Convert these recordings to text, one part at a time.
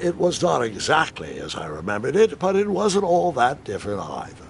It was not exactly as I remembered it, but it wasn't all that different either.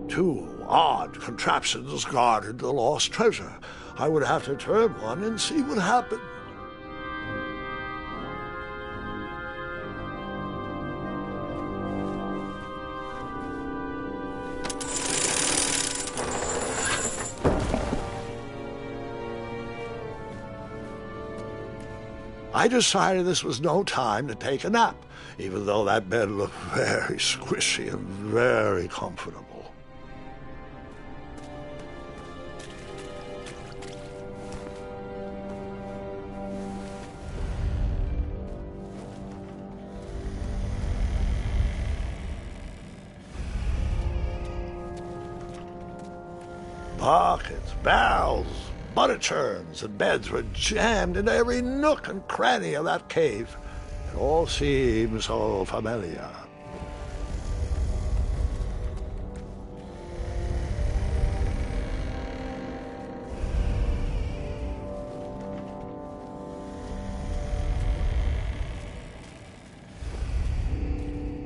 Two odd contraptions guarded the lost treasure. I would have to turn one and see what happened. I decided this was no time to take a nap, even though that bed looked very squishy and very comfortable. Buckets, barrels, butter churns, and beds were jammed into every nook and cranny of that cave. It all seemed so familiar.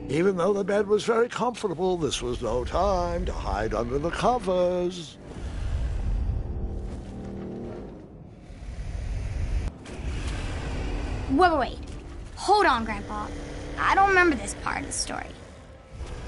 Even though the bed was very comfortable, this was no time to hide under the covers. Wait. Hold on, Grandpa. I don't remember this part of the story.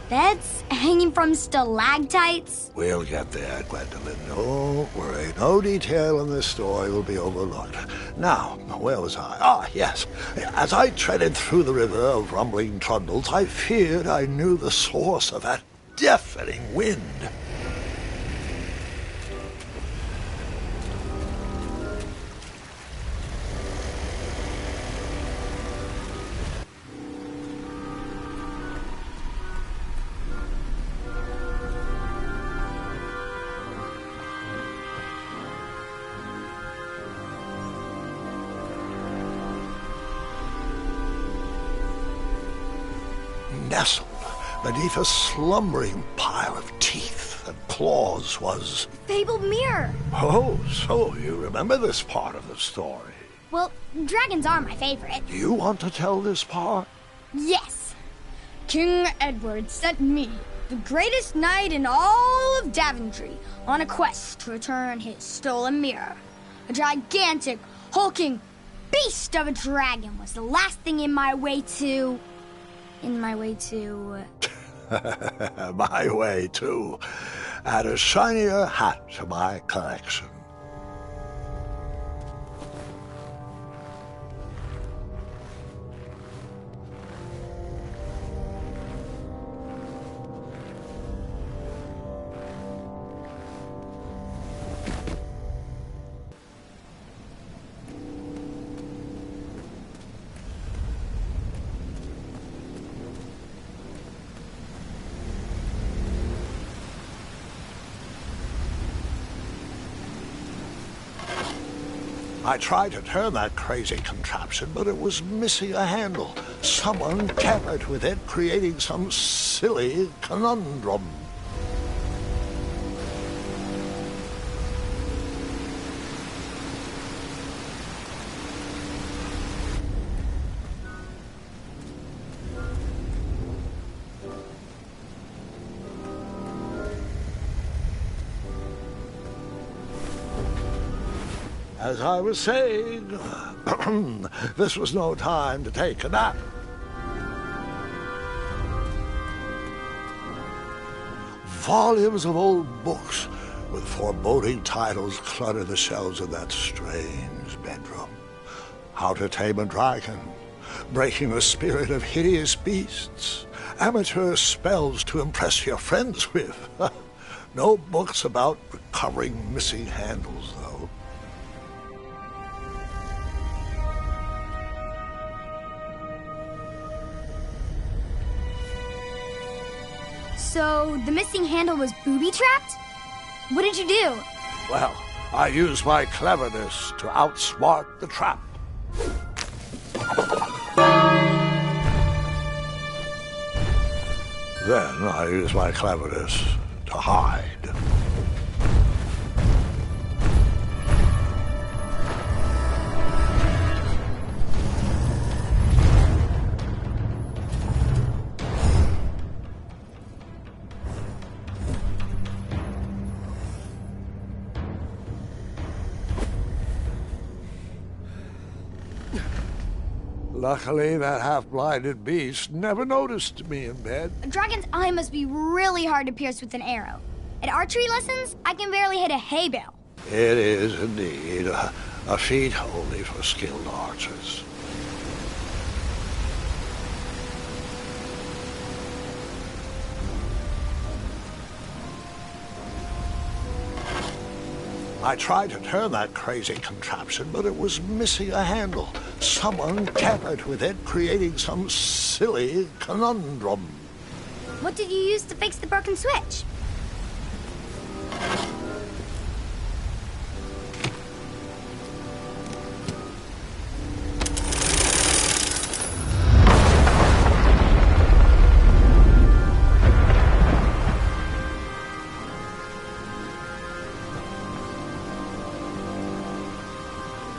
Beds hanging from stalactites? We'll get there, Gwendolyn. Don't worry. No detail in this story will be overlooked. Now, where was I? Ah, yes. As I treaded through the river of rumbling trundles, I feared I knew the source of that deafening wind. Nestled beneath a slumbering pile of teeth and claws was... Fabled mirror! Oh, so you remember this part of the story? Well, dragons are my favorite. Do you want to tell this part? Yes. King Edward sent me, the greatest knight in all of Daventry, on a quest to return his stolen mirror. A gigantic, hulking beast of a dragon was the last thing in my way to... My way to add a shinier hat to my collection. I tried to turn that crazy contraption, but it was missing a handle. Someone tampered with it, creating some silly conundrum. As I was saying, this was no time to take a nap. Volumes of old books with foreboding titles cluttered the shelves of that strange bedroom. How to Tame a Dragon, Breaking the Spirit of Hideous Beasts, Amateur Spells to Impress Your Friends with. No books about recovering missing handles, though. So the missing handle was booby-trapped? What did you do? Well, I used my cleverness to outsmart the trap. Then I used my cleverness to hide. Luckily, that half-blinded beast never noticed me in bed. A dragon's eye must be really hard to pierce with an arrow. At archery lessons, I can barely hit a hay bale. It is indeed a feat only for skilled archers. I tried to turn that crazy contraption, but it was missing a handle. Someone tampered with it, creating some silly conundrum. What did you use to fix the broken switch?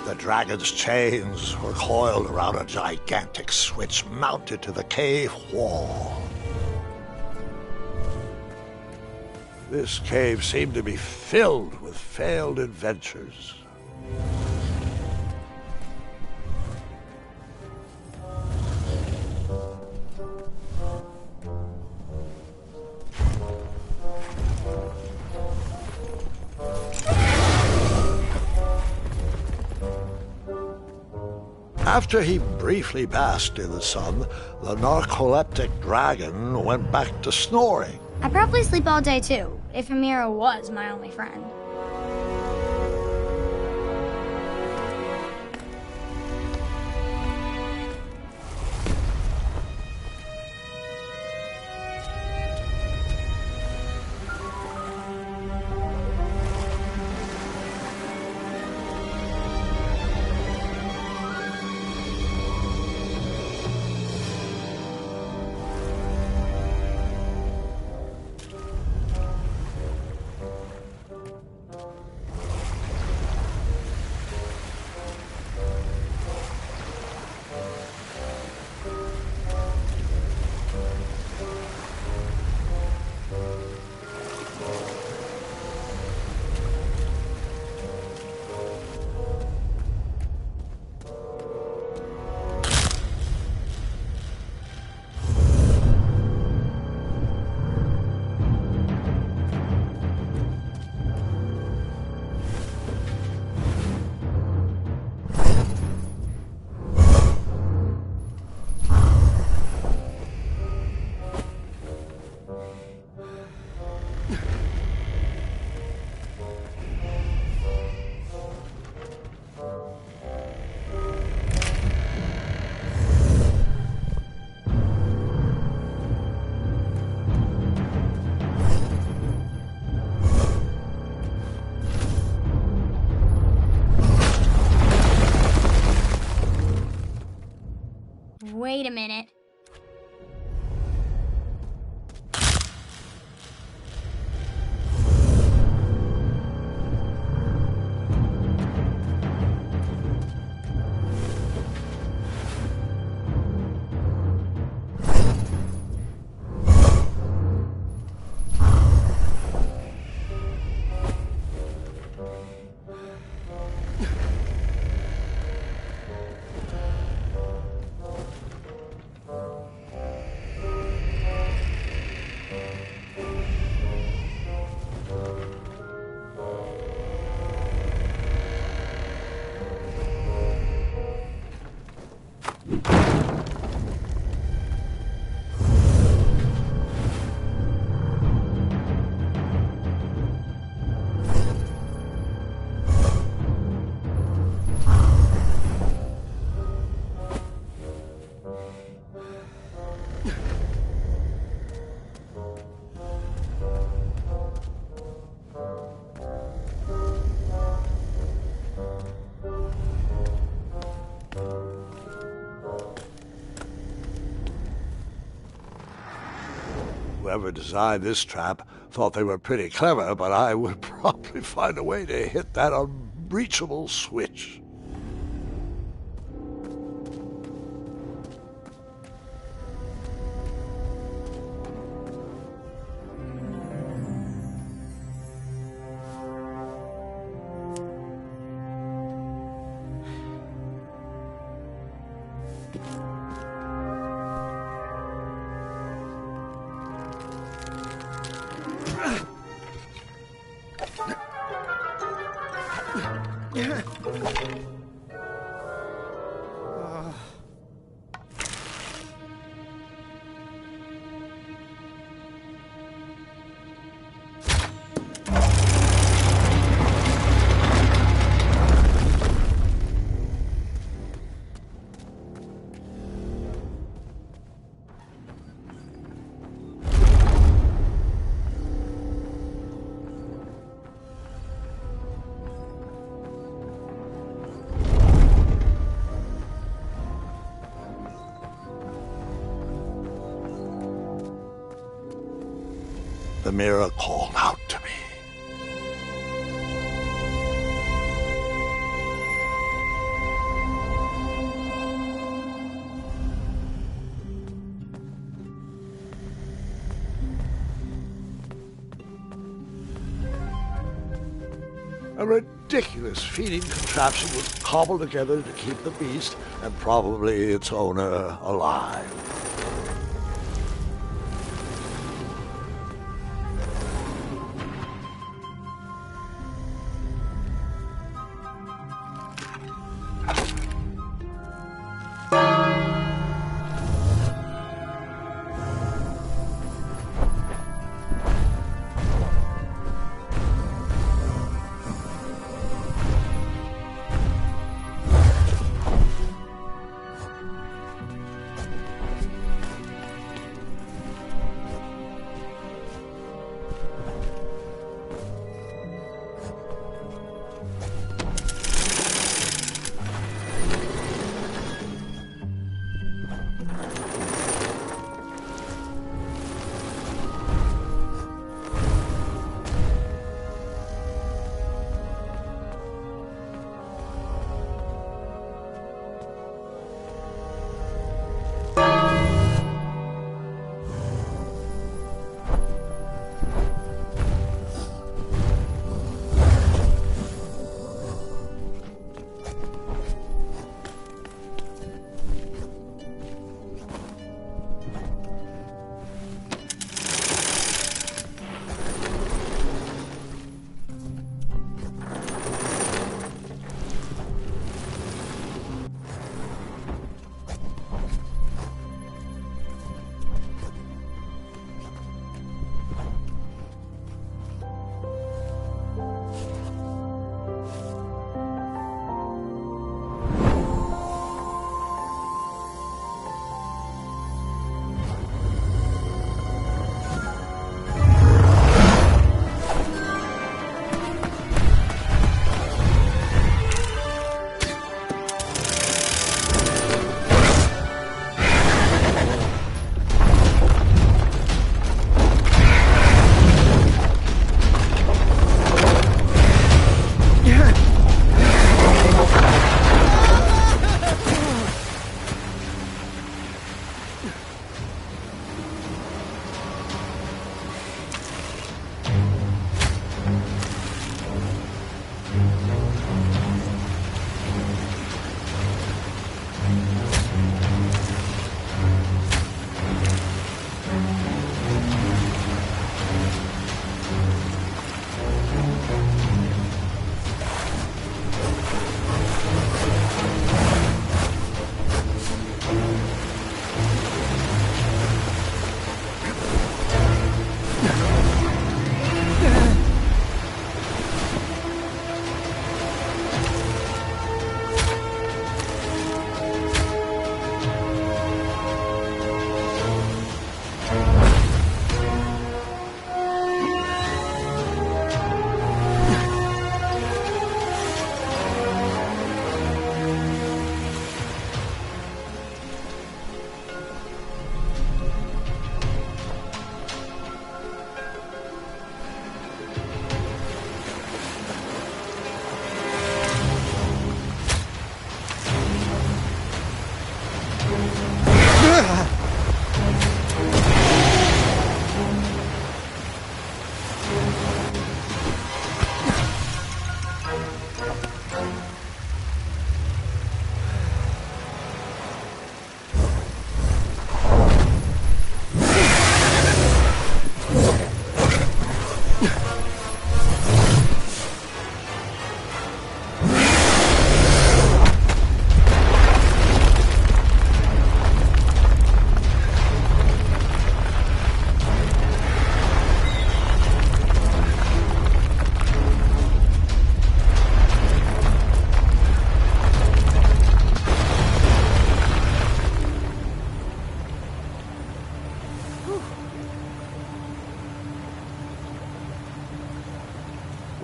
The dragon's chains were coiled around a gigantic switch mounted to the cave wall. This cave seemed to be filled with failed adventures. After he briefly basked in the sun, the narcoleptic dragon went back to snoring. I probably sleep all day too, if Amira was my only friend. Wait a minute. Whoever designed this trap thought they were pretty clever, but I would probably find a way to hit that unreachable switch. The mirror called out to me. A ridiculous feeding contraption was cobbled together to keep the beast and probably its owner alive.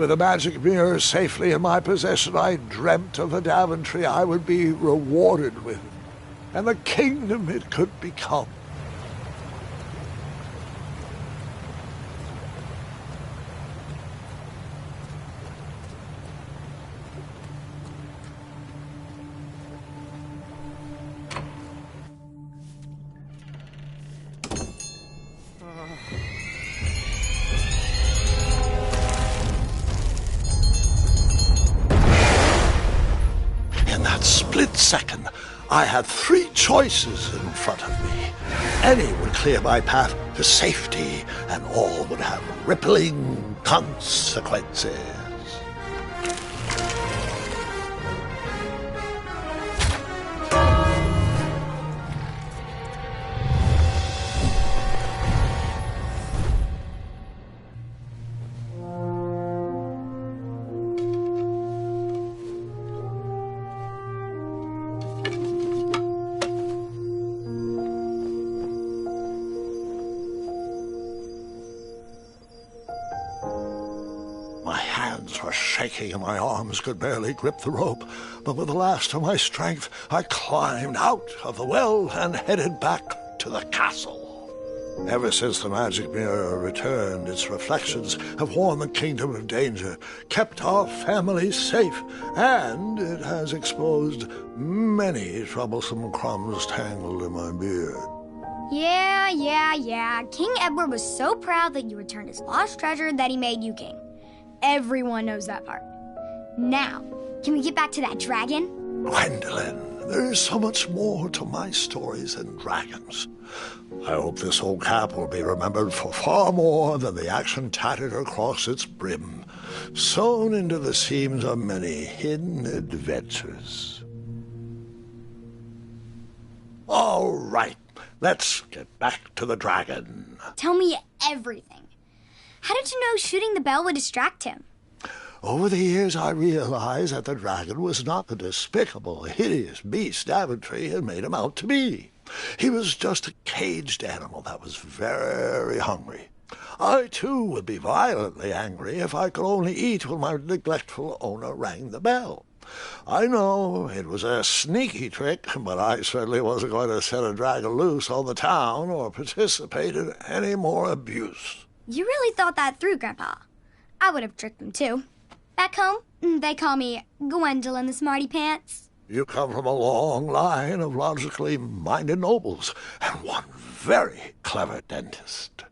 With the magic mirror safely in my possession, I dreamt of the Daventry I would be rewarded with, and the kingdom it could become. In that split second, I had three choices in front of me. Any would clear my path to safety, and all would have rippling consequences. My hands were shaking and my arms could barely grip the rope, but with the last of my strength, I climbed out of the well and headed back to the castle. Ever since the magic mirror returned, its reflections have warned the kingdom of danger, kept our family safe, and it has exposed many troublesome crumbs tangled in my beard. Yeah. King Edward was so proud that you returned his lost treasure that he made you king. Everyone knows that part. Now, can we get back to that dragon? Gwendolyn, there is so much more to my stories than dragons. I hope this old cap will be remembered for far more than the action tattered across its brim, sewn into the seams of many hidden adventures. All right, let's get back to the dragon. Tell me everything. How did you know shooting the bell would distract him? Over the years, I realized that the dragon was not the despicable, hideous beast Daventry had made him out to be. He was just a caged animal that was very hungry. I, too, would be violently angry if I could only eat when my neglectful owner rang the bell. I know it was a sneaky trick, but I certainly wasn't going to set a dragon loose on the town or participate in any more abuse. You really thought that through, Grandpa. I would have tricked them, too. Back home, they call me Gwendolyn the Smarty Pants. You come from a long line of logically minded nobles, and one very clever dentist.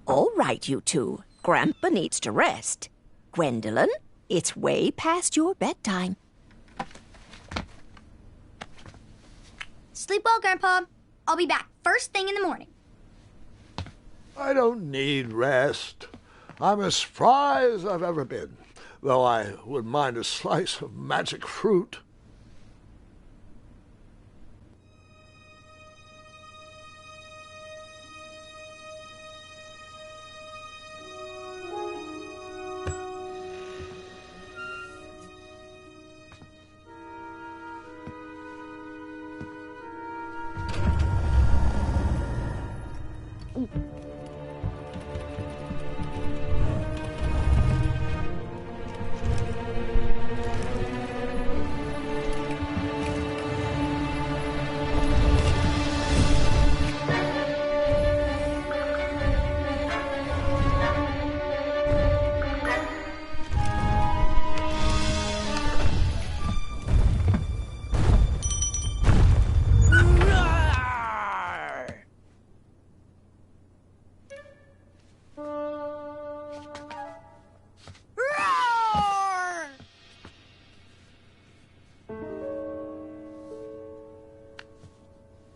All right, you two. Grandpa needs to rest. Gwendolyn, it's way past your bedtime. Sleep well, Grandpa. I'll be back first thing in the morning. I don't need rest. I'm as spry as I've ever been, though I wouldn't mind a slice of magic fruit.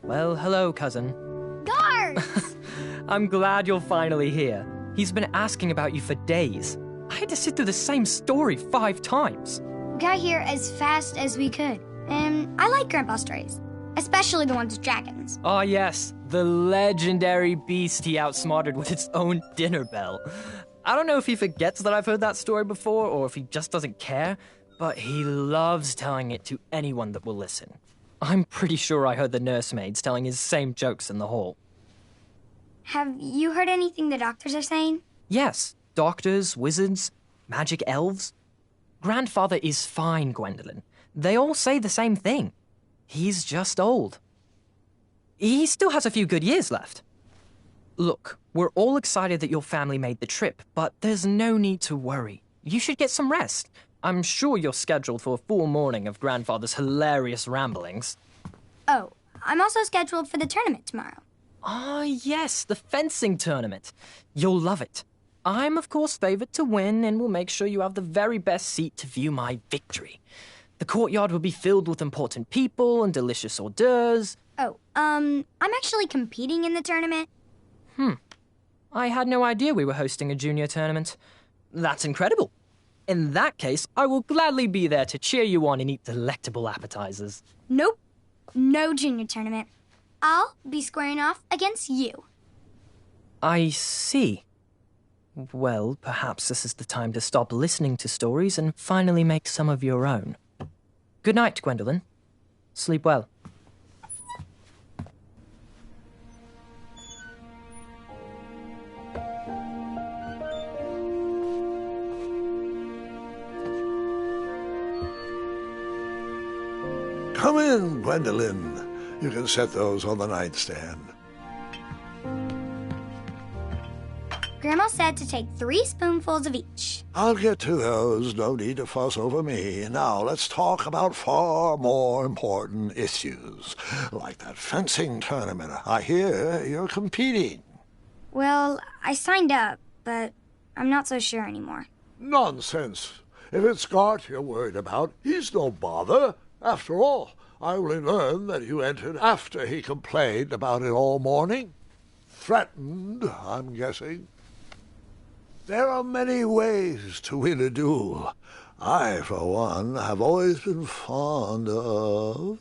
Well, hello, cousin. Guards! I'm glad you're finally here. He's been asking about you for days. I had to sit through the same story 5 times. We got here as fast as we could. And I like Grandpa's stories, especially the ones with dragons. Ah, yes, the legendary beast he outsmarted with its own dinner bell. I don't know if he forgets that I've heard that story before or if he just doesn't care, but he loves telling it to anyone that will listen. I'm pretty sure I heard the nursemaids telling his same jokes in the hall. Have you heard anything the doctors are saying? Yes, doctors, wizards. magic elves? Grandfather is fine, Gwendolyn. They all say the same thing. He's just old. He still has a few good years left. Look, we're all excited that your family made the trip, but there's no need to worry. You should get some rest. I'm sure you're scheduled for a full morning of Grandfather's hilarious ramblings. Oh, I'm also scheduled for the tournament tomorrow. Ah, yes, the fencing tournament. You'll love it. I'm, of course, favored to win and will make sure you have the very best seat to view my victory. The courtyard will be filled with important people and delicious hors d'oeuvres. Oh, I'm actually competing in the tournament. I had no idea we were hosting a junior tournament. That's incredible. In that case, I will gladly be there to cheer you on and eat delectable appetizers. Nope, no junior tournament. I'll be squaring off against you. I see. Well, perhaps this is the time to stop listening to stories and finally make some of your own. Good night, Gwendolyn. Sleep well. Come in, Gwendolyn. You can set those on the nightstand. Grandma said to take 3 spoonfuls of each. I'll get to those. No need to fuss over me. Now, let's talk about far more important issues, like that fencing tournament. I hear you're competing. Well, I signed up, but I'm not so sure anymore. Nonsense. If it's Scott you're worried about, he's no bother. After all, I only learned that you entered after he complained about it all morning. Threatened, I'm guessing. There are many ways to win a duel. I, for one, have always been fond of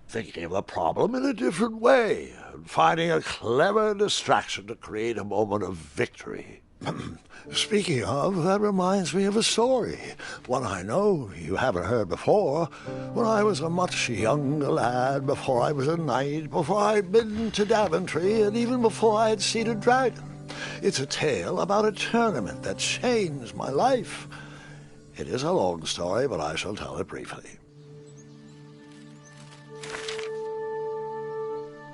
thinking of the problem in a different way and finding a clever distraction to create a moment of victory. Speaking of, that reminds me of a story, one I know you haven't heard before. When I was a much younger lad, before I was a knight, before I'd been to Daventry, and even before I had seen a dragon. It's a tale about a tournament that changed my life. It is a long story, but I shall tell it briefly.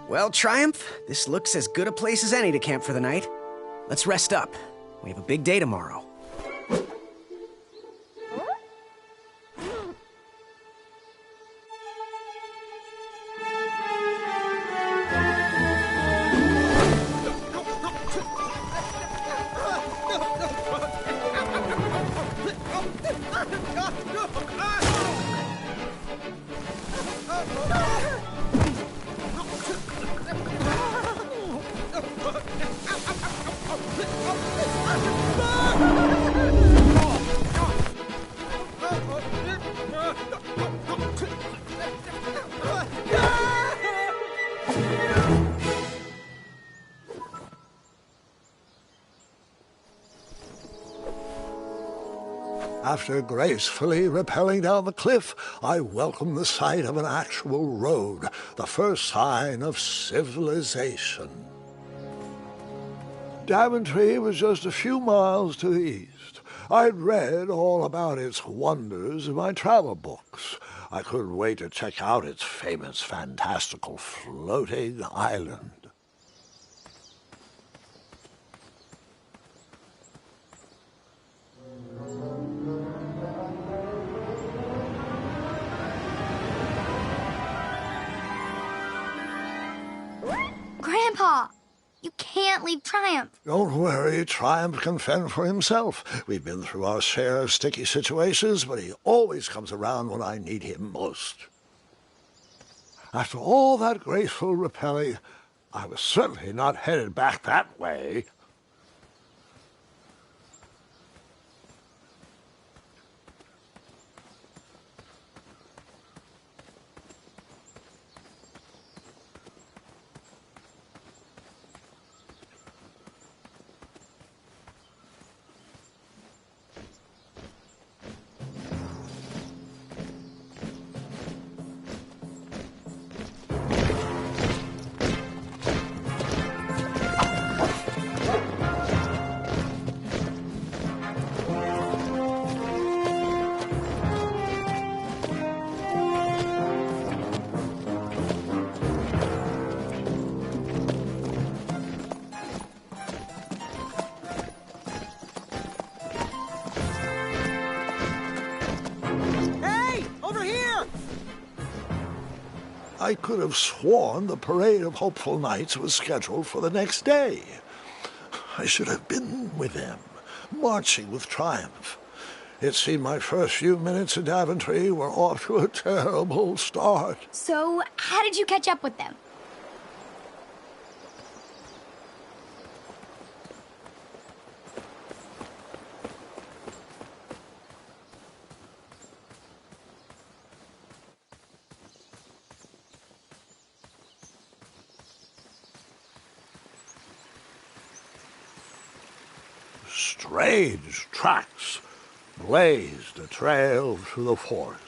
Well, Triumph, this looks as good a place as any to camp for the night. Let's rest up. We have a big day tomorrow. After gracefully rappelling down the cliff, I welcomed the sight of an actual road, the first sign of civilization. Daventry was just a few miles to the east. I'd read all about its wonders in my travel books. I couldn't wait to check out its famous, fantastical floating island. Grandpa, you can't leave Triumph. Don't worry, Triumph can fend for himself. We've been through our share of sticky situations, but he always comes around when I need him most. After all that graceful rappelling, I was certainly not headed back that way. I could have sworn the parade of hopeful knights was scheduled for the next day. I should have been with them, marching with triumph. It seemed my first few minutes in Daventry were off to a terrible start. So, how did you catch up with them? Strange tracks blazed a trail through the forest.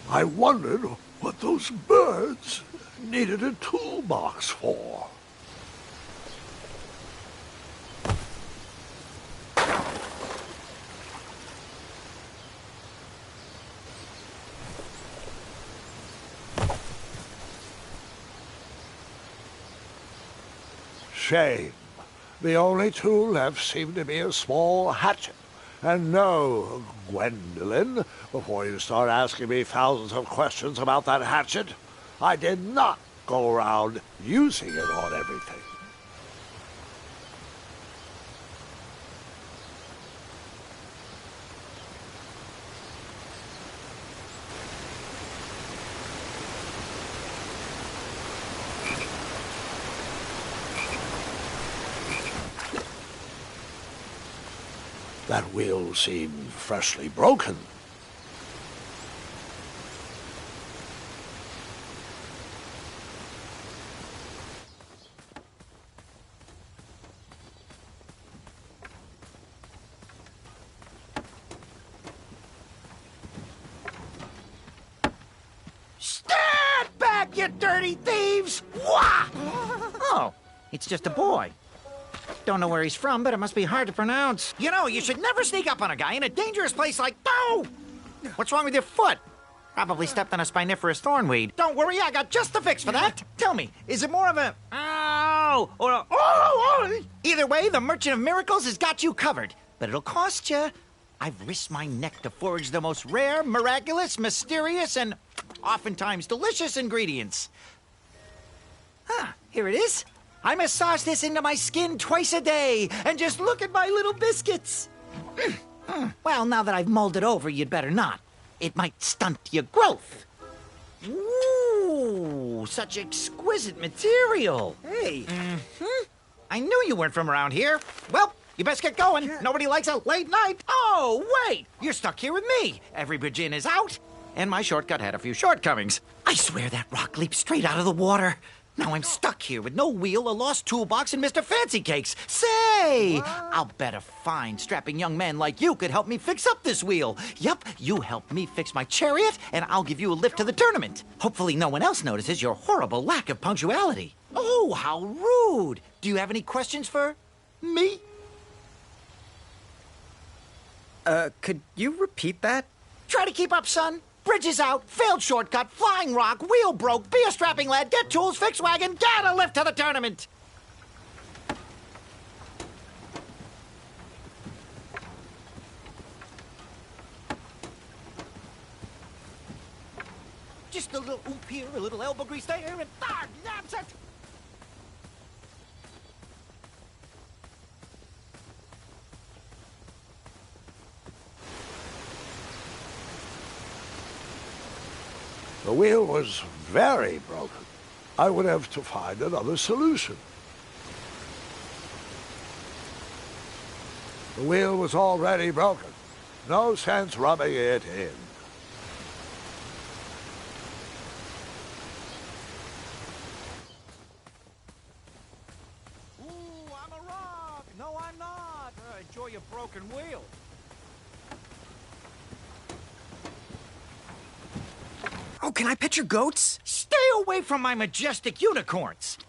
I wondered what those birds needed a toolbox for. Shame. The only tool left seemed to be a small hatchet. And no, Gwendolyn, before you start asking me thousands of questions about that hatchet, I did not go around using it on everything. That wheel seemed freshly broken. Stand back, you dirty thieves! Wah! Oh, it's just a boy. Don't know where he's from, but it must be hard to pronounce. You know, you should never sneak up on a guy in a dangerous place like... Oh! What's wrong with your foot? Probably stepped on a spiniferous thornweed. Don't worry, I got just the fix for that. Tell me, is it more of a... Ow! Or a... Oh! Either way, the Merchant of Miracles has got you covered. But it'll cost you. I've risked my neck to forage the most rare, miraculous, mysterious, and oftentimes delicious ingredients. Here it is. I massage this into my skin twice a day, and just look at my little biscuits. Well, now that I've mulled it over, you'd better not. It might stunt your growth. Ooh, such exquisite material. Hey. I knew you weren't from around here. Well, you best get going. Nobody likes a late night. Oh, wait, you're stuck here with me. Every bridge in is out, and my shortcut had a few shortcomings. I swear that rock leaped straight out of the water. Now I'm stuck here with no wheel, a lost toolbox, and Mr. Fancy Cakes. Say, I'll bet a fine, strapping young man like you could help me fix up this wheel. Yep, you help me fix my chariot, and I'll give you a lift to the tournament. Hopefully no one else notices your horrible lack of punctuality. Oh, how rude. Do you have any questions for me? Could you repeat that? Try to keep up, son. Bridges out, failed shortcut, flying rock, wheel broke, be a strapping lad, get tools, fix wagon, get a lift to the tournament. Just a little oop here, a little elbow grease there, and that's it. The wheel was very broken. I would have to find another solution. The wheel was already broken. No sense rubbing it in. Oh, can I pet your goats? Stay away from my majestic unicorns.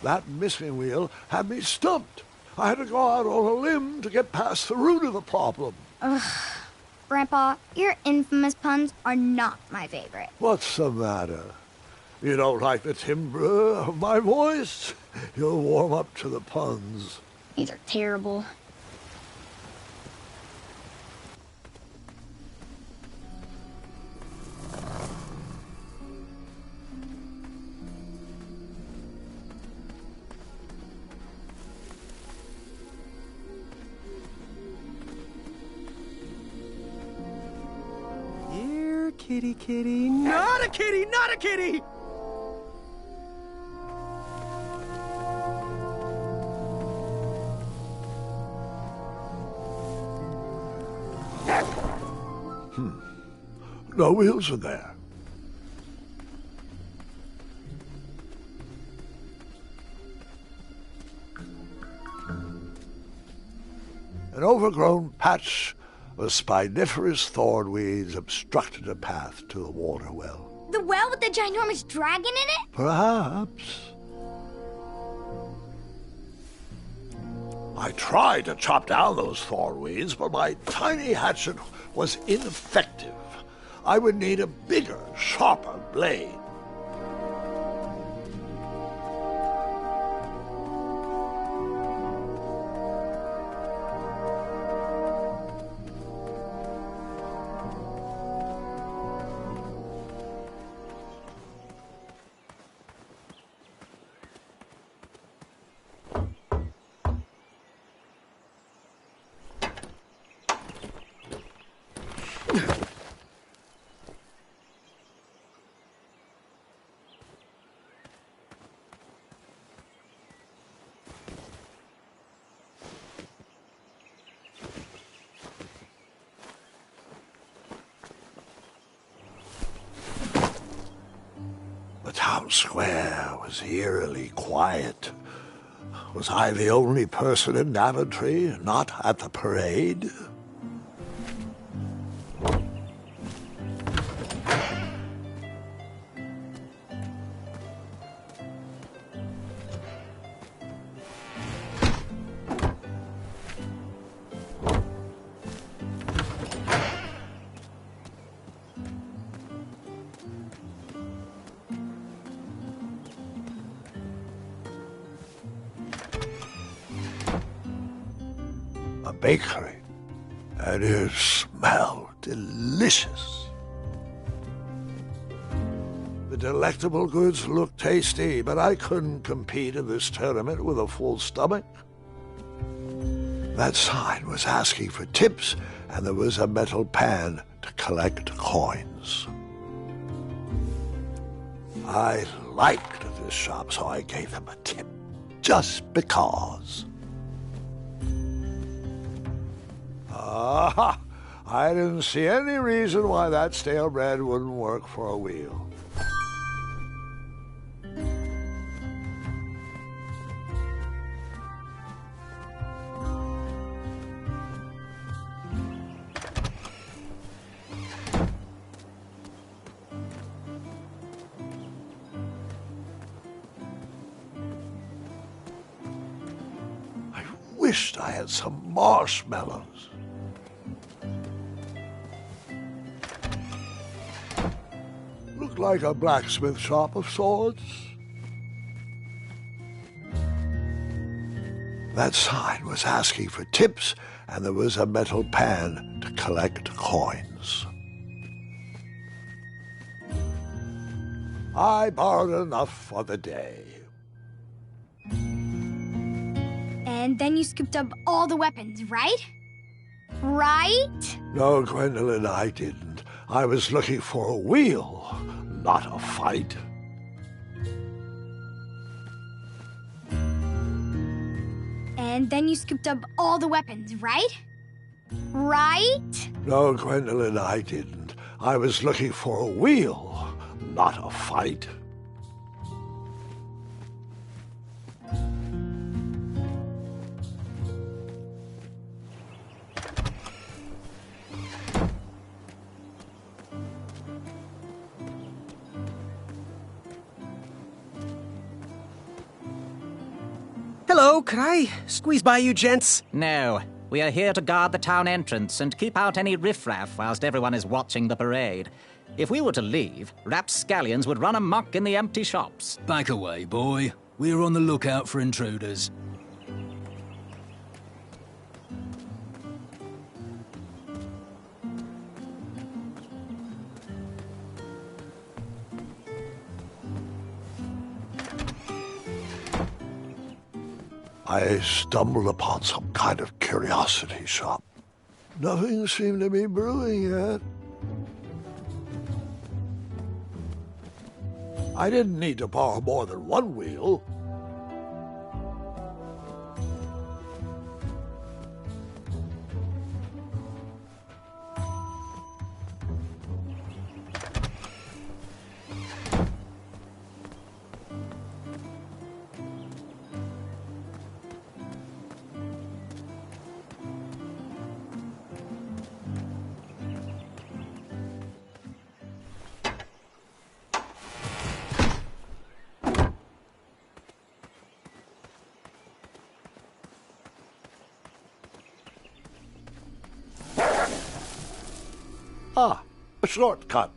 That missing wheel had me stumped. I had to go out on a limb to get past the root of the problem. Grandpa, your infamous puns are not my favorite. What's the matter? You don't like the timbre of my voice? You'll warm up to the puns. These are terrible. Here, kitty, kitty. Not a kitty, not a kitty! No wheels in there. An overgrown patch of spiniferous thornweeds obstructed a path to the water well. The well with the ginormous dragon in it? Perhaps. I tried to chop down those thornweeds, but my tiny hatchet was ineffective. I would need a bigger, sharper blade. The town square was eerily quiet. Was I the only person in Daventry not at the parade? A bakery, and it smelled delicious. The delectable goods looked tasty, but I couldn't compete in this tournament with a full stomach. That sign was asking for tips, and there was a metal pan to collect coins. I liked this shop, so I gave them a tip, just because. Aha! I didn't see any reason why that stale bread wouldn't work for a wheel. I wished I had some marshmallows. Looked like a blacksmith shop of sorts. That sign was asking for tips, and there was a metal pan to collect coins. I borrowed enough for the day. And then you scooped up all the weapons, right? Right? No, Gwendolyn, I didn't. I was looking for a wheel, not a fight. And then you scooped up all the weapons, right? right? No, Gwendolyn, I didn't. I was looking for a wheel, not a fight. Hello, could I squeeze by you gents? No. We are here to guard the town entrance and keep out any riffraff whilst everyone is watching the parade. If we were to leave, rapscallions would run amok in the empty shops. Back away, boy. We're on the lookout for intruders. I stumbled upon some kind of curiosity shop. Nothing seemed to be brewing yet. I didn't need to borrow more than one wheel. Ah, a shortcut.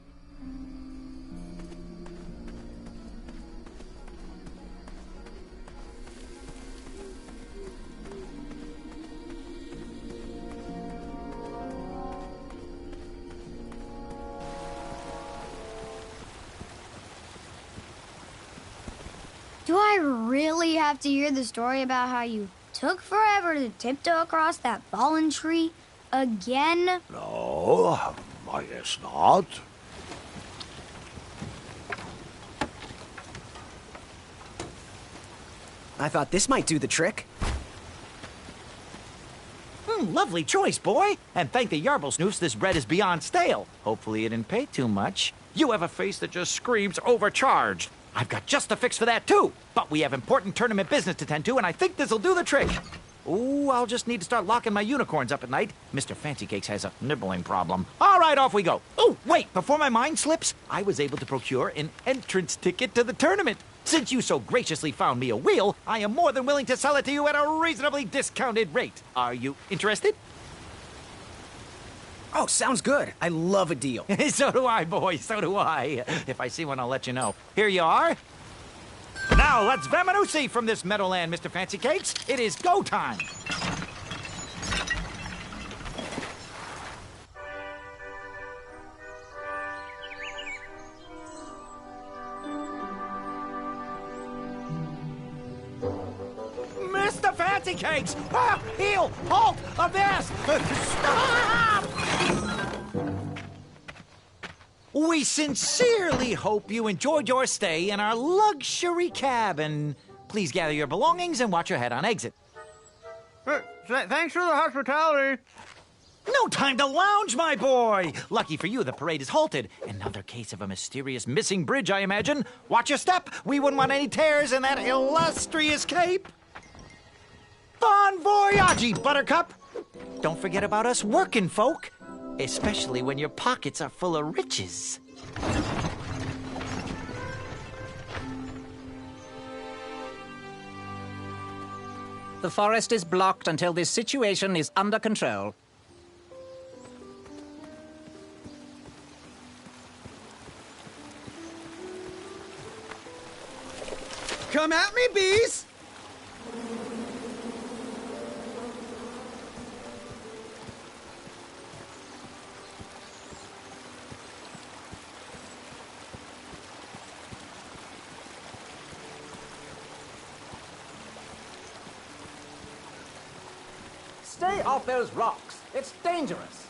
Do I really have to hear the story about how you took forever to tiptoe across that fallen tree again? No, I guess not. I thought this might do the trick. Lovely choice, boy. And thank the Yarblesnoofs, this bread is beyond stale. Hopefully you didn't pay too much. You have a face that just screams overcharged. I've got just a fix for that, too. But we have important tournament business to tend to, and I think this'll do the trick. Ooh, I'll just need to start locking my unicorns up at night. Mr. Fancy Cakes has a nibbling problem. All right, off we go. Oh, wait, before my mind slips, I was able to procure an entrance ticket to the tournament. Since you so graciously found me a wheel, I am more than willing to sell it to you at a reasonably discounted rate. Are you interested? Oh, sounds good. I love a deal. So do I, boy, so do I. If I see one, I'll let you know. Here you are. Now, let's Vamanusi from this meadowland, Mr. Fancy Cakes. It is go time. Mr. Fancy Cakes! Ah, heel! Halt! Avast! Stop! We sincerely hope you enjoyed your stay in our luxury cabin. Please gather your belongings and watch your head on exit. Thanks for the hospitality. No time to lounge, my boy! Lucky for you, the parade is halted. Another case of a mysterious missing bridge, I imagine. Watch your step. We wouldn't want any tears in that illustrious cape. Bon voyage, Buttercup! Don't forget about us working folk, especially when your pockets are full of riches. The forest is blocked until this situation is under control. Come at me, bees! Stay off those rocks. It's dangerous.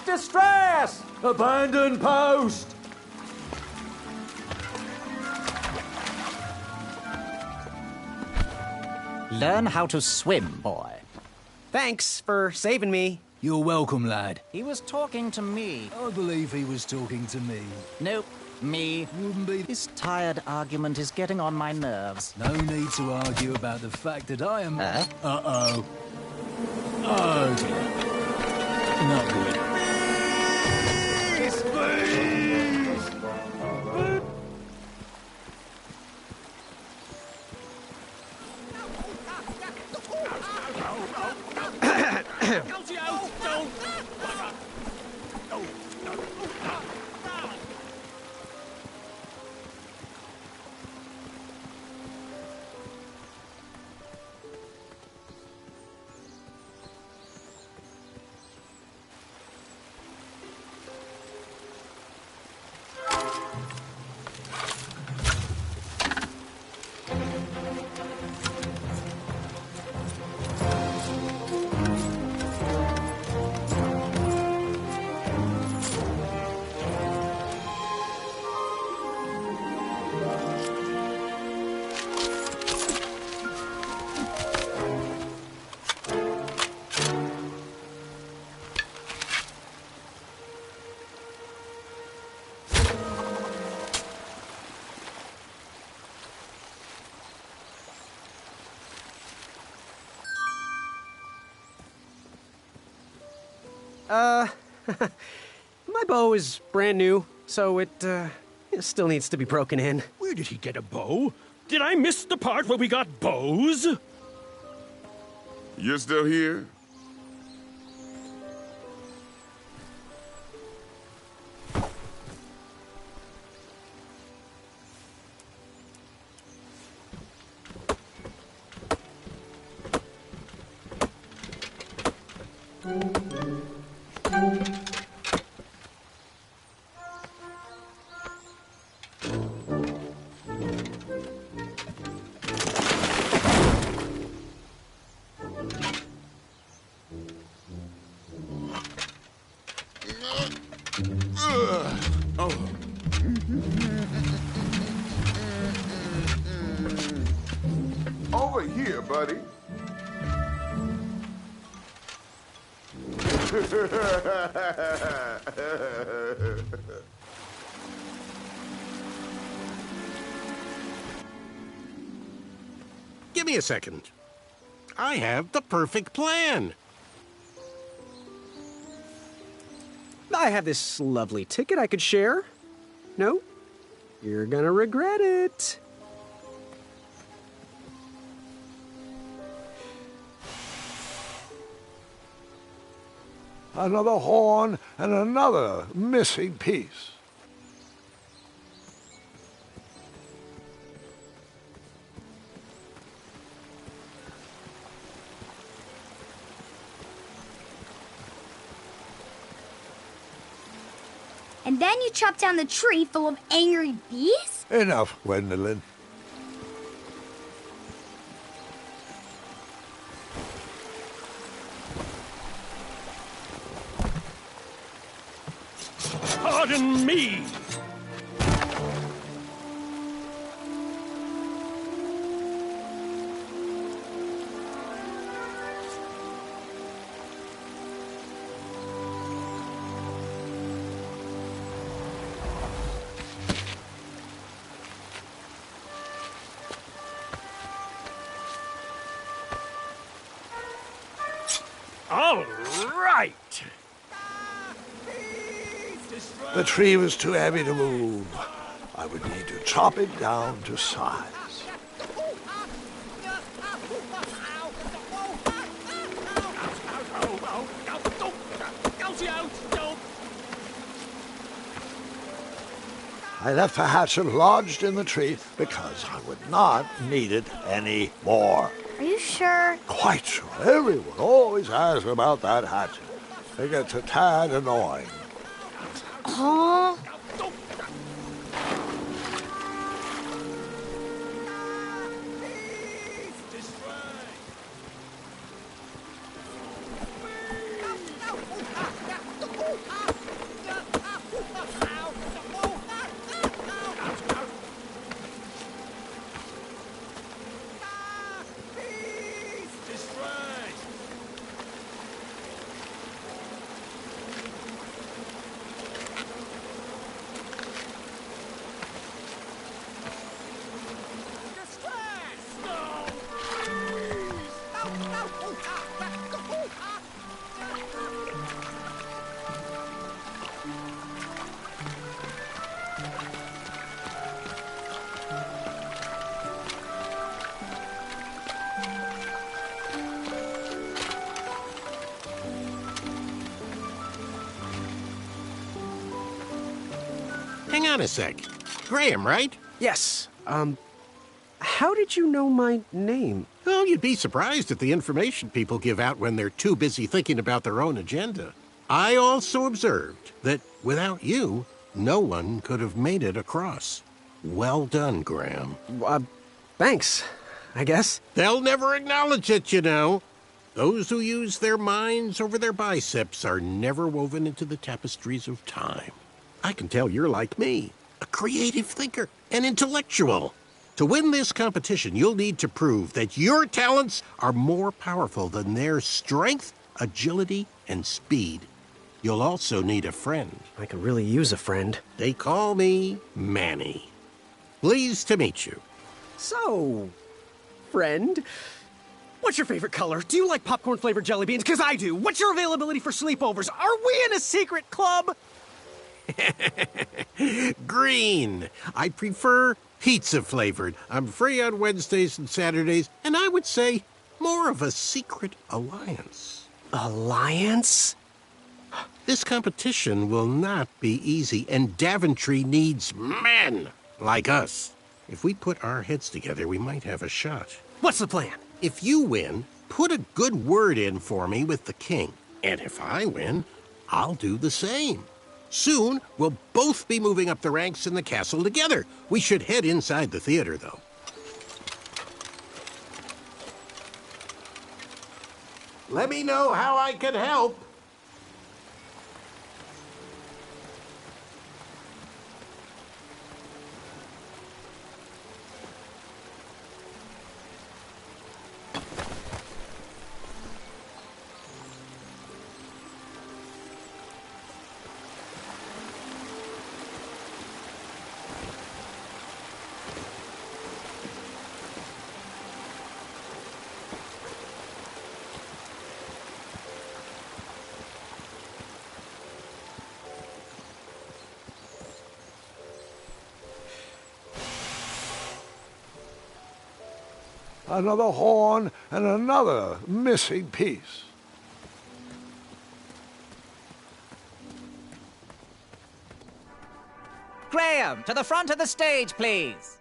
Distress! Abandon post! Learn how to swim, boy. Thanks for saving me. You're welcome, lad. He was talking to me. I believe he was talking to me. Nope, me. Wouldn't be. This tired argument is getting on my nerves. No need to argue about the fact that I am... Huh? Uh-oh. Oh, dear. Not good. My bow is brand new, so it still needs to be broken in. Where did he get a bow? Did I miss the part where we got bows? You're still here? Over here, buddy. Give me a second. I have the perfect plan. I have this lovely ticket I could share. No? You're gonna regret it. Another horn and another missing piece. And then you chop down the tree full of angry bees? Enough, Gwendolyn. Pardon me! All right! The tree was too heavy to move. I would need to chop it down to size. I left the hatchet lodged in the tree because I would not need it any more. Are you sure? Quite sure. Everyone always asks about that hatchet. It gets a tad annoying. Huh? Hang on a sec. Graham, right? Yes. How did you know my name? Oh, you'd be surprised at the information people give out when they're too busy thinking about their own agenda. I also observed that without you, no one could have made it across. Well done, Graham. Thanks, I guess. They'll never acknowledge it, you know. Those who use their minds over their biceps are never woven into the tapestries of time. I can tell you're like me, a creative thinker, an intellectual. To win this competition, you'll need to prove that your talents are more powerful than their strength, agility, and speed. You'll also need a friend. I could really use a friend. They call me Manny. Pleased to meet you. So, friend, what's your favorite color? Do you like popcorn-flavored jelly beans? Because I do. What's your availability for sleepovers? Are we in a secret club? Green. I prefer pizza-flavored. I'm free on Wednesdays and Saturdays, and I would say more of a secret alliance. Alliance? This competition will not be easy, and Daventry needs men like us. If we put our heads together, we might have a shot. What's the plan? If you win, put a good word in for me with the king. And if I win, I'll do the same. Soon, we'll both be moving up the ranks in the castle together. We should head inside the theater, though. Let me know how I can help. Another horn and another missing piece. Graham, to the front of the stage, please.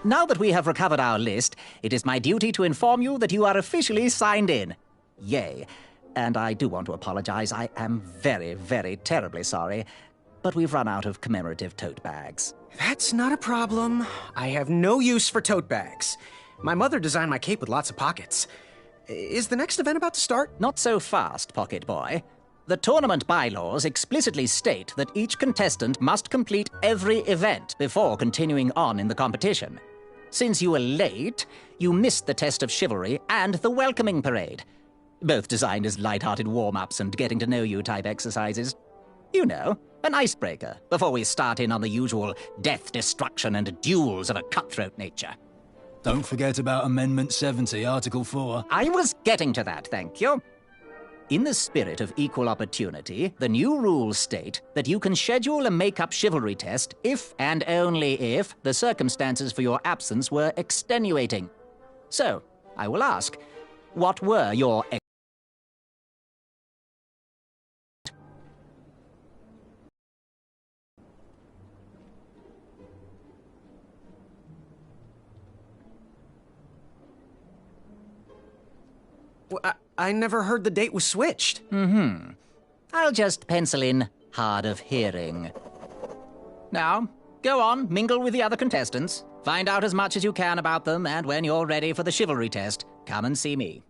Now that we have recovered our list, it is my duty to inform you that you are officially signed in. Yay. And I do want to apologize. I am very, very terribly sorry. But we've run out of commemorative tote bags. That's not a problem. I have no use for tote bags. My mother designed my cape with lots of pockets. Is the next event about to start? Not so fast, Pocket Boy. The tournament bylaws explicitly state that each contestant must complete every event before continuing on in the competition. Since you were late, you missed the test of chivalry and the welcoming parade, both designed as light-hearted warm-ups and getting-to-know-you type exercises. You know, an icebreaker before we start in on the usual death, destruction, and duels of a cutthroat nature. Don't forget about Amendment 70, Article 4. I was getting to that, thank you. In the spirit of equal opportunity, the new rules state that you can schedule a make-up chivalry test if and only if the circumstances for your absence were extenuating. So, I will ask, what were your I never heard the date was switched. I'll just pencil in hard of hearing. Now, go on, mingle with the other contestants. Find out as much as you can about them, and when you're ready for the chivalry test, come and see me.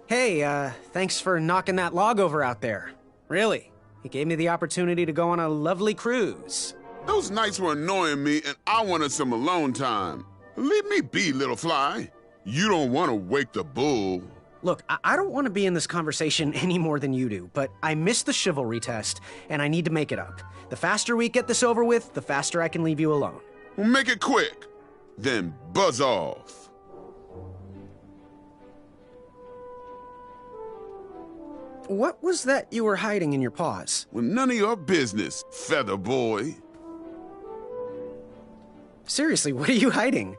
Hey, thanks for knocking that log over out there. Really, it gave me the opportunity to go on a lovely cruise. Those nights were annoying me, and I wanted some alone time. Leave me be, little fly. You don't want to wake the bull. Look, I don't want to be in this conversation any more than you do, but I missed the chivalry test, and I need to make it up. The faster we get this over with, the faster I can leave you alone. Well, make it quick. Then buzz off. What was that you were hiding in your paws? Well, none of your business, feather boy. Seriously, what are you hiding?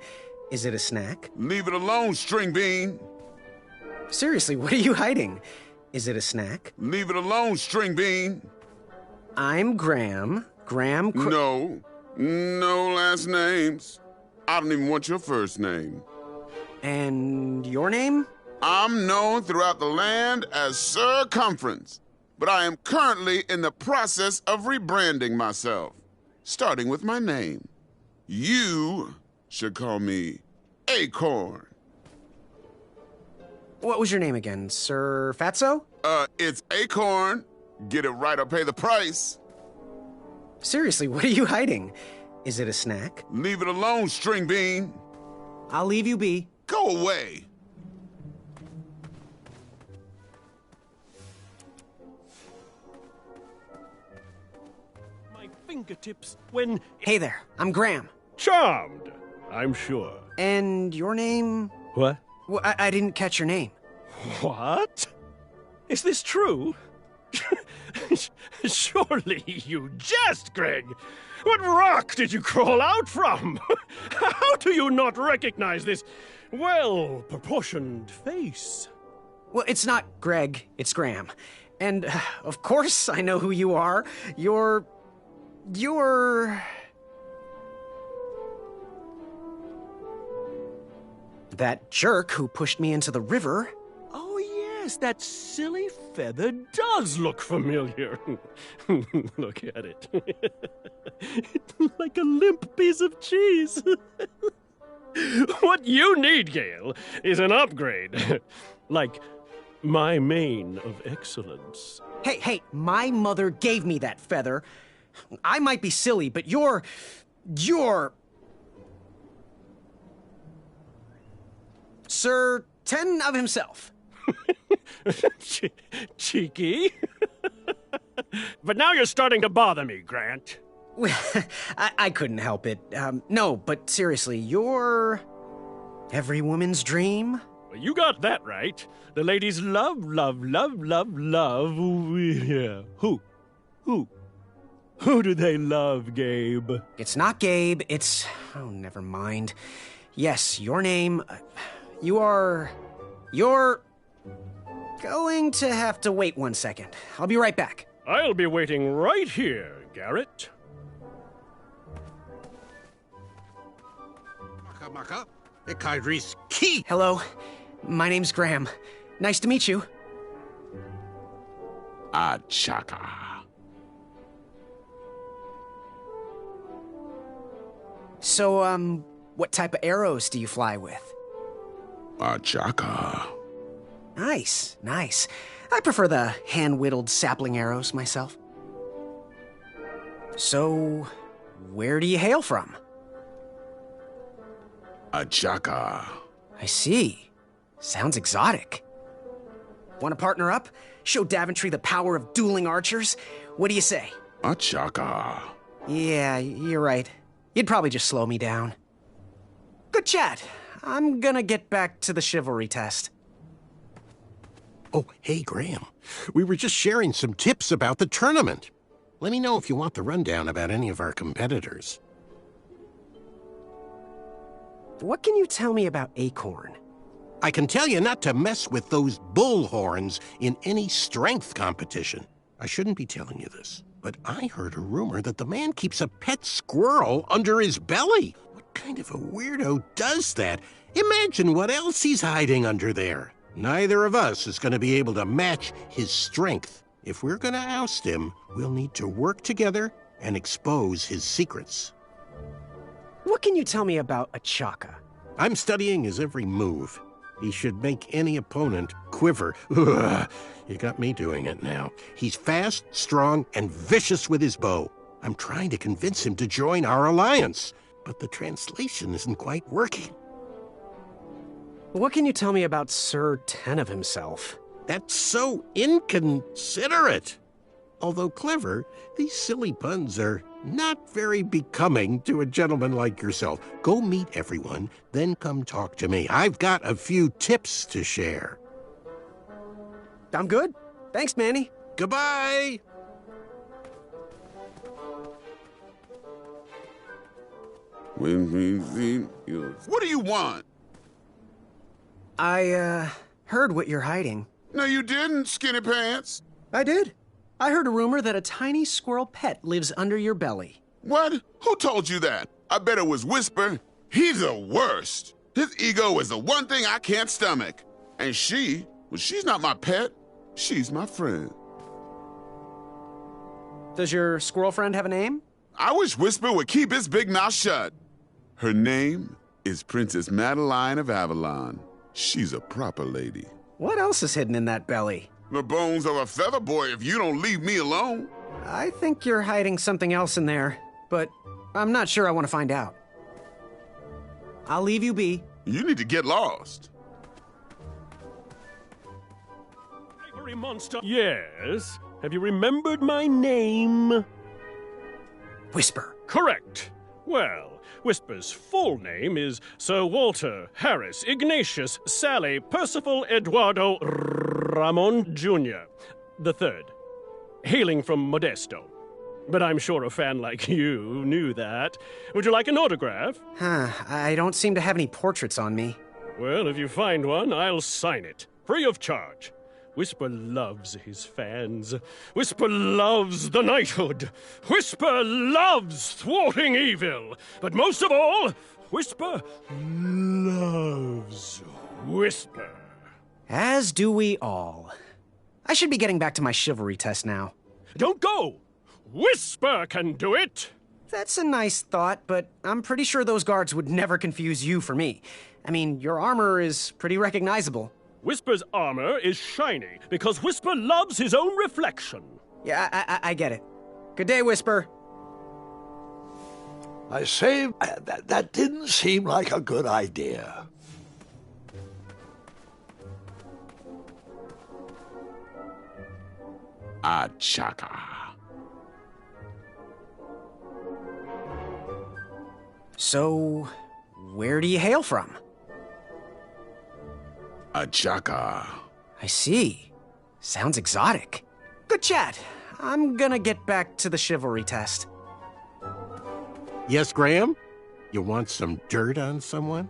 Is it a snack? Leave it alone, string bean. Seriously, what are you hiding? Is it a snack? Leave it alone, string bean. I'm Graham. No last names. I don't even want your first name. And your name? I'm known throughout the land as Circumference, but I am currently in the process of rebranding myself, starting with my name. You should call me Acorn. What was your name again, Sir Fatso? It's Acorn. Get it right or pay the price. Seriously, what are you hiding? Is it a snack? Leave it alone, string bean. I'll leave you be. Go away. My fingertips when... Hey there, I'm Graham. Charmed, I'm sure. And your name? What? Well, I didn't catch your name. What? Is this true? Surely you jest, Greg. What rock did you crawl out from? How do you not recognize this well-proportioned face? Well, it's not Greg, it's Graham. And, of course, I know who you are. You're... that jerk who pushed me into the river. Oh, yes, that silly feather does look familiar. Look at it. It's like a limp piece of cheese. What you need, Gale, is an upgrade. Like my mane of excellence. Hey, my mother gave me that feather. I might be silly, but you're... Sir Ten of himself. Cheeky. But now you're starting to bother me, Grant. I couldn't help it. No, but seriously, you're... every woman's dream? Well, you got that right. The ladies love. Yeah. Who? Who do they love, Gabe? It's not Gabe, it's... oh, never mind. Yes, your name... You're going to have to wait 1 second. I'll be right back. I'll be waiting right here, Garrett. Maka, Ekadris Key. Hello, my name's Graham. Nice to meet you. Achaka. So, what type of arrows do you fly with? Achaka. Nice. I prefer the hand-whittled sapling arrows myself. So, where do you hail from? Achaka. I see. Sounds exotic. Want to partner up? Show Daventry the power of dueling archers? What do you say? Achaka. Yeah, you're right. You'd probably just slow me down. Good chat. I'm gonna get back to the chivalry test. Oh, hey, Graham. We were just sharing some tips about the tournament. Let me know if you want the rundown about any of our competitors. What can you tell me about Acorn? I can tell you not to mess with those bullhorns in any strength competition. I shouldn't be telling you this, but I heard a rumor that the man keeps a pet squirrel under his belly. What kind of a weirdo does that? Imagine what else he's hiding under there. Neither of us is going to be able to match his strength. If we're going to oust him, we'll need to work together and expose his secrets. What can you tell me about Achaka? I'm studying his every move. He should make any opponent quiver. Ugh, you got me doing it now. He's fast, strong, and vicious with his bow. I'm trying to convince him to join our alliance, but the translation isn't quite working. What can you tell me about Sir Ten of himself? That's so inconsiderate. Although clever, these silly puns are not very becoming to a gentleman like yourself. Go meet everyone, then come talk to me. I've got a few tips to share. I'm good. Thanks, Manny. Goodbye! What do you want? I, heard what you're hiding. No, you didn't, Skinny Pants. I did. I heard a rumor that a tiny squirrel pet lives under your belly. What? Who told you that? I bet it was Whisper. He's the worst. His ego is the one thing I can't stomach. And she's not my pet. She's my friend. Does your squirrel friend have a name? I wish Whisper would keep his big mouth shut. Her name is Princess Madeline of Avalon. She's a proper lady. What else is hidden in that belly? The bones of a feather boy if you don't leave me alone. I think you're hiding something else in there, but I'm not sure I want to find out. I'll leave you be. You need to get lost. Ivory monster. Yes. Have you remembered my name? Whisper. Correct. Well, Whisper's full name is Sir Walter Harris Ignatius Sally Percival Eduardo Ramon Jr. the Third, hailing from Modesto. But I'm sure a fan like you knew that. Would you like an autograph? I don't seem to have any portraits on me. Well, if you find one, I'll sign it, free of charge. Whisper loves his fans. Whisper loves the knighthood. Whisper loves thwarting evil. But most of all, Whisper loves Whisper. As do we all. I should be getting back to my chivalry test now. Don't go! Whisper can do it! That's a nice thought, but I'm pretty sure those guards would never confuse you for me. I mean, your armor is pretty recognizable. Whisper's armor is shiny because Whisper loves his own reflection. Yeah, I get it. Good day, Whisper. I say, that didn't seem like a good idea. Achaka. So, where do you hail from? Achaka. I see. Sounds exotic. Good chat. I'm gonna get back to the chivalry test. Yes, Graham? You want some dirt on someone?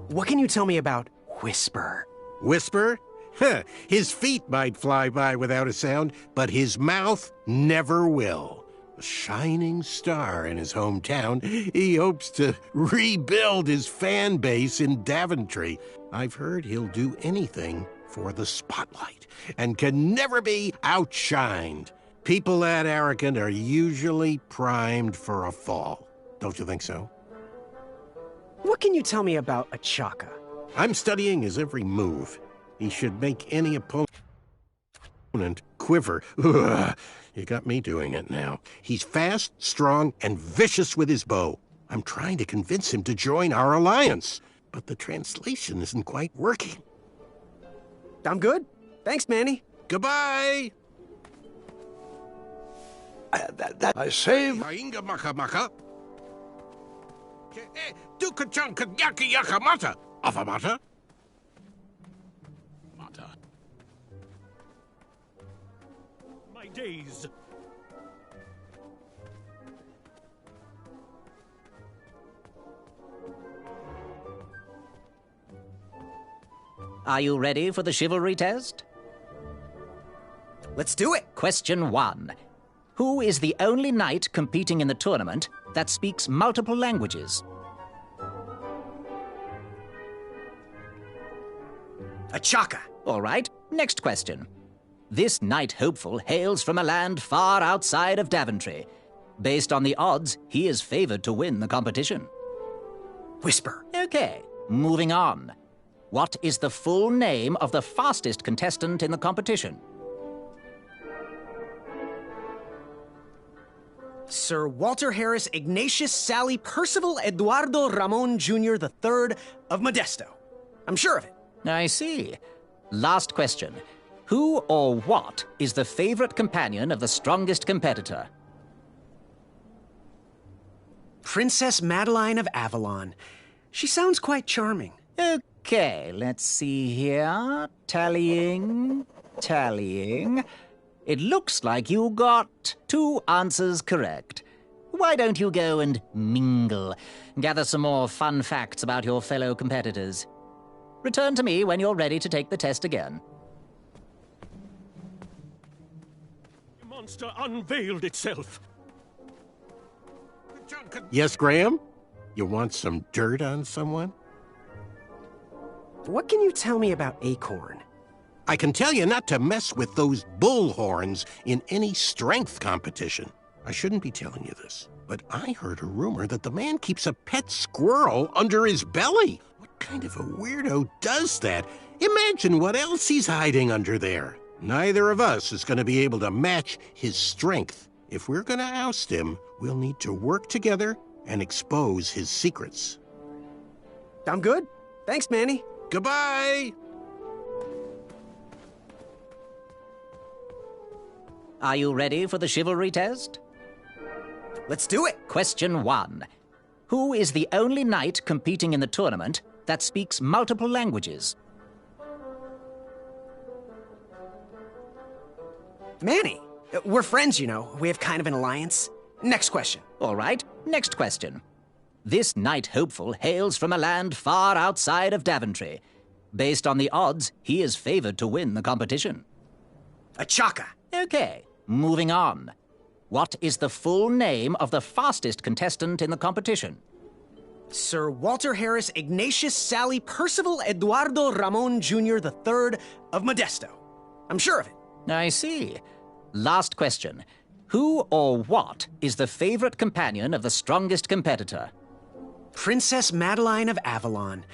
What can you tell me about Whisper? Whisper? Huh, his feet might fly by without a sound, but his mouth never will. A shining star in his hometown, he hopes to rebuild his fan base in Daventry. I've heard he'll do anything for the spotlight and can never be outshined. People that arrogant are usually primed for a fall. Don't you think so? What can you tell me about Achaka? I'm studying his every move. He should make any opponent quiver. Ugh, you got me doing it now. He's fast, strong, and vicious with his bow. I'm trying to convince him to join our alliance, but the translation isn't quite working. I'm good. Thanks, Manny. Goodbye! I say... Hainga maka maka. Dukachan kanyaki yakamata. Afamata. My days. Are you ready for the chivalry test? Let's do it. Question 1. Who is the only knight competing in the tournament that speaks multiple languages? Achaka. All right. Next question. This knight hopeful hails from a land far outside of Daventry. Based on the odds, he is favored to win the competition. Whisper. Okay, moving on. What is the full name of the fastest contestant in the competition? Sir Walter Harris Ignatius Sally Percival Eduardo Ramon Jr. the Third of Modesto. I'm sure of it. I see. Last question. Who or what is the favorite companion of the strongest competitor? Princess Madeline of Avalon. She sounds quite charming. Okay, let's see here. Tallying. It looks like you got 2 answers correct. Why don't you go and mingle? Gather some more fun facts about your fellow competitors. Return to me when you're ready to take the test again. The monster unveiled itself. Yes, Graham? You want some dirt on someone? What can you tell me about Acorn? I can tell you not to mess with those bull horns in any strength competition. I shouldn't be telling you this, but I heard a rumor that the man keeps a pet squirrel under his belly. What kind of a weirdo does that? Imagine what else he's hiding under there. Neither of us is going to be able to match his strength. If we're going to oust him, we'll need to work together and expose his secrets. I'm good. Thanks, Manny. Goodbye! Are you ready for the chivalry test? Let's do it. Question 1. Who is the only knight competing in the tournament that speaks multiple languages? Manny. We're friends, you know. We have kind of an alliance. Next question. All right, next question. This knight hopeful hails from a land far outside of Daventry. Based on the odds, he is favored to win the competition. Achaka. Okay, moving on. What is the full name of the fastest contestant in the competition? Sir Walter Harris Ignatius Sally Percival Eduardo Ramon Jr. III of Modesto. I'm sure of it. I see. Last question. Who or what is the favorite companion of the strongest competitor? Princess Madeline of Avalon.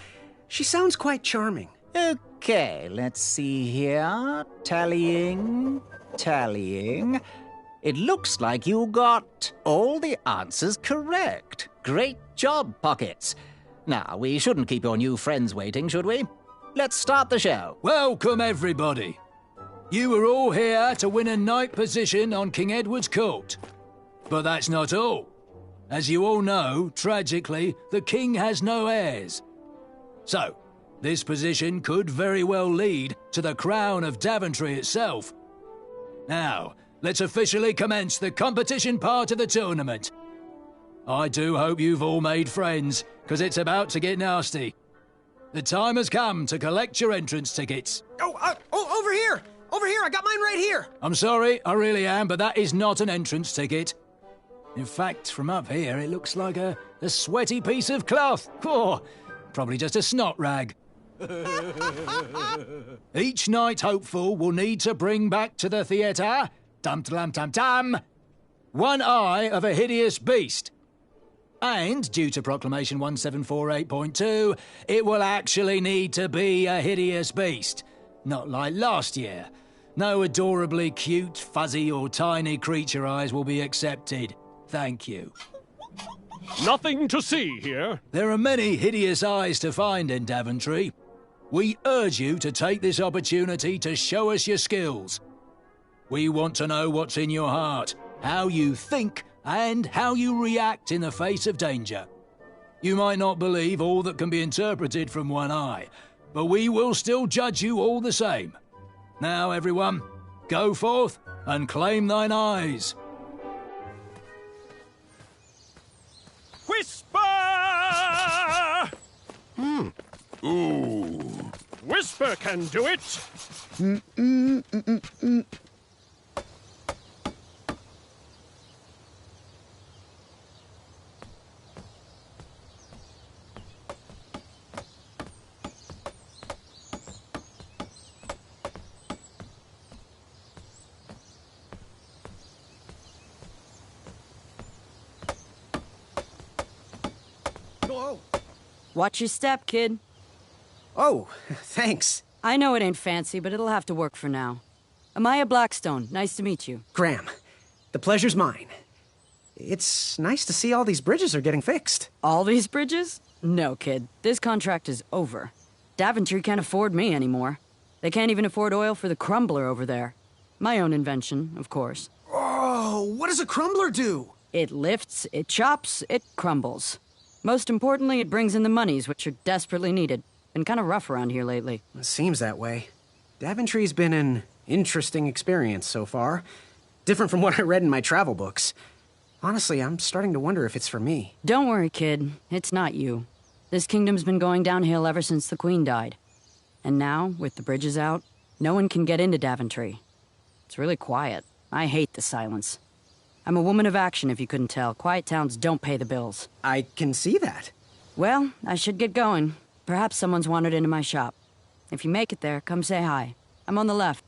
She sounds quite charming. Okay, let's see here. Tallying. It looks like you got all the answers correct. Great job, Pockets. Now, we shouldn't keep your new friends waiting, should we? Let's start the show. Welcome, everybody. You are all here to win a knight position on King Edward's court. But that's not all. As you all know, tragically, the king has no heirs. So, this position could very well lead to the crown of Daventry itself. Now, let's officially commence the competition part of the tournament. I do hope you've all made friends, because it's about to get nasty. The time has come to collect your entrance tickets. Oh, over here! Over here, I got mine right here! I'm sorry, I really am, but that is not an entrance ticket. In fact, from up here, it looks like a sweaty piece of cloth. Oh, probably just a snot rag. Each knight hopeful will need to bring back to the theatre, dum-dum-dum-dum, one eye of a hideous beast. And, due to Proclamation 1748.2, it will actually need to be a hideous beast. Not like last year. No adorably cute, fuzzy or tiny creature eyes will be accepted. Thank you. Nothing to see here. There are many hideous eyes to find in Daventry. We urge you to take this opportunity to show us your skills. We want to know what's in your heart, how you think, and how you react in the face of danger. You might not believe all that can be interpreted from one eye, but we will still judge you all the same. Now, everyone, go forth and claim thine eyes. Whisper! Ooh. Whisper can do it. Watch your step, kid. Oh, thanks. I know it ain't fancy, but it'll have to work for now. Amaya Blackstone, nice to meet you. Graham, the pleasure's mine. It's nice to see all these bridges are getting fixed. All these bridges? No, kid. This contract is over. Daventry can't afford me anymore. They can't even afford oil for the crumbler over there. My own invention, of course. Oh, what does a crumbler do? It lifts, it chops, it crumbles. Most importantly, it brings in the monies, which are desperately needed. Been kind of rough around here lately. It seems that way. Daventry's been an interesting experience so far. Different from what I read in my travel books. Honestly, I'm starting to wonder if it's for me. Don't worry, kid. It's not you. This kingdom's been going downhill ever since the Queen died. And now, with the bridges out, no one can get into Daventry. It's really quiet. I hate the silence. I'm a woman of action, if you couldn't tell. Quiet towns don't pay the bills. I can see that. Well, I should get going. Perhaps someone's wandered into my shop. If you make it there, come say hi. I'm on the left.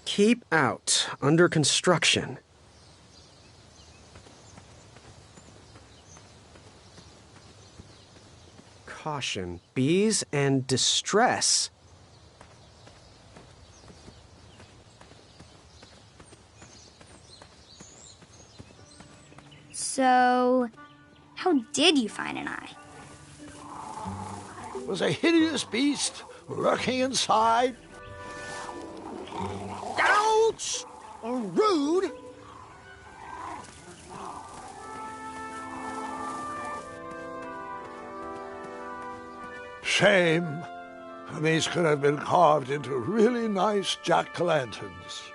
Keep out. Under construction. Caution. Bees and distress. So, how did you find an eye? It was a hideous beast lurking inside. Ouch! Rude! Shame. These could have been carved into really nice jack-o'-lanterns.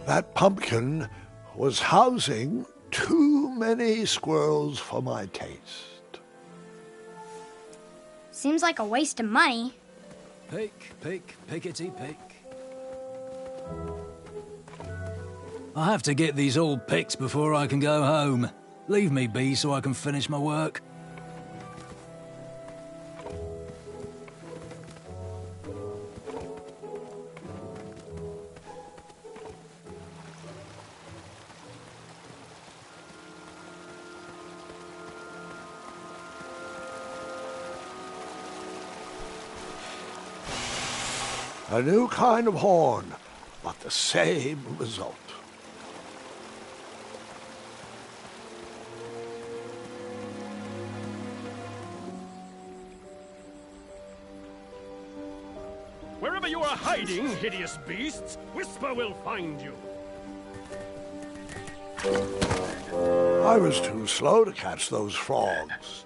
That pumpkin was housing too many squirrels for my taste. Seems like a waste of money. Pick, pickety, pick. I have to get these all picked before I can go home. Leave me be so I can finish my work. A new kind of horn, but the same result. Wherever you are hiding, hideous beasts, Whisper will find you. I was too slow to catch those frogs.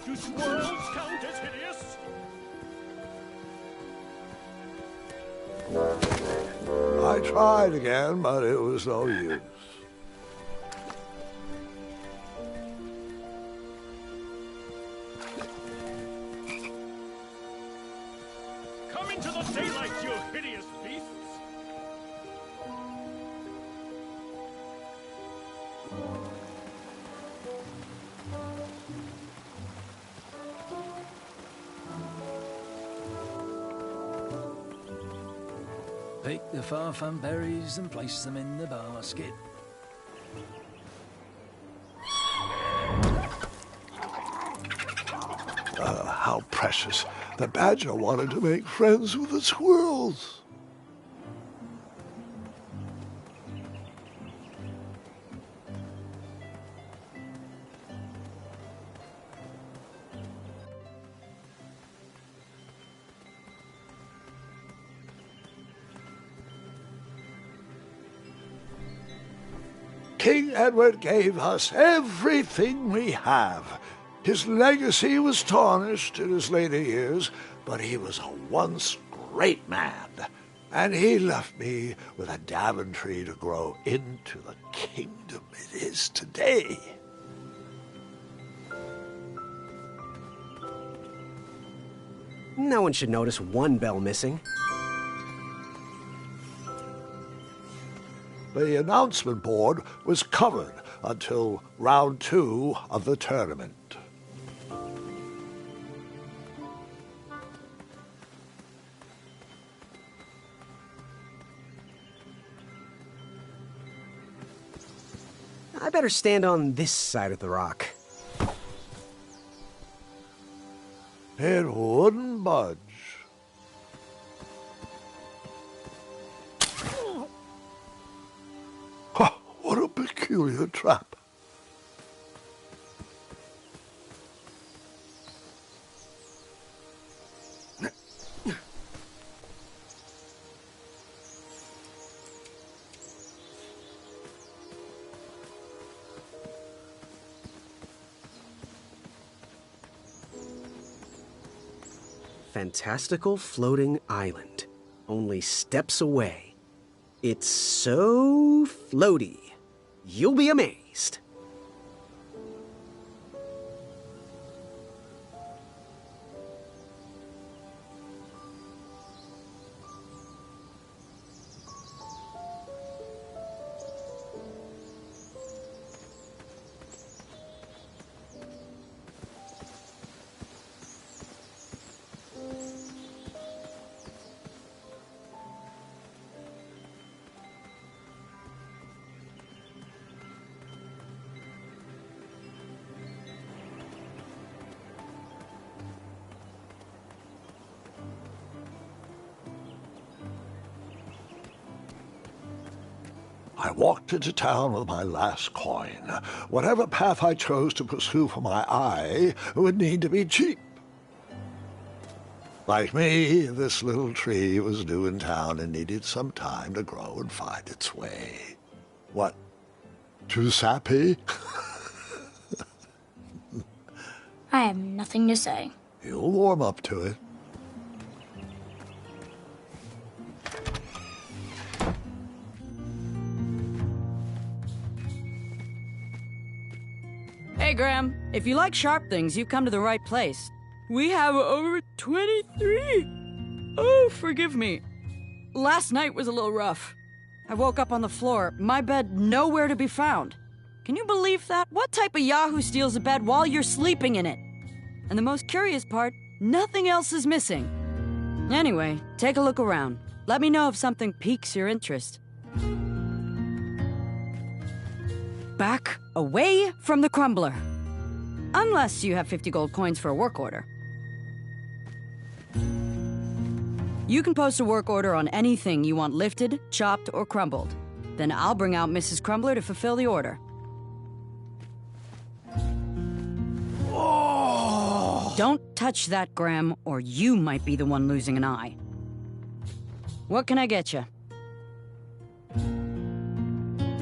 Do squirrels count as hideous? I tried again, but it was no use. Come into the daylight, you hideous beasts! Pick the far-fun berries and place them in the basket. How precious. The badger wanted to make friends with the squirrels. King Edward gave us everything we have. His legacy was tarnished in his later years, but he was a once great man. And he left me with a Daventry to grow into the kingdom it is today. No one should notice one bell missing. The announcement board was covered until round 2 of the tournament. I better stand on this side of the rock. It wouldn't budge. What a peculiar trap. fantastical floating island, only steps away. It's so floaty, you'll be amazed. I walked into town with my last coin. Whatever path I chose to pursue for my eye would need to be cheap. Like me, this little tree was new in town and needed some time to grow and find its way. What? Too sappy? I have nothing to say. You'll warm up to it. Hey, Graham. If you like sharp things, you've come to the right place. We have over 23. Oh, forgive me. Last night was a little rough. I woke up on the floor, my bed nowhere to be found. Can you believe that? What type of yahoo steals a bed while you're sleeping in it? And the most curious part, nothing else is missing. Anyway, take a look around. Let me know if something piques your interest. Back away from the crumbler. Unless you have 50 gold coins for a work order. You can post a work order on anything you want lifted, chopped, or crumbled. Then I'll bring out Mrs. Crumbler to fulfill the order. Oh! Don't touch that, Graham, or you might be the one losing an eye. What can I get you?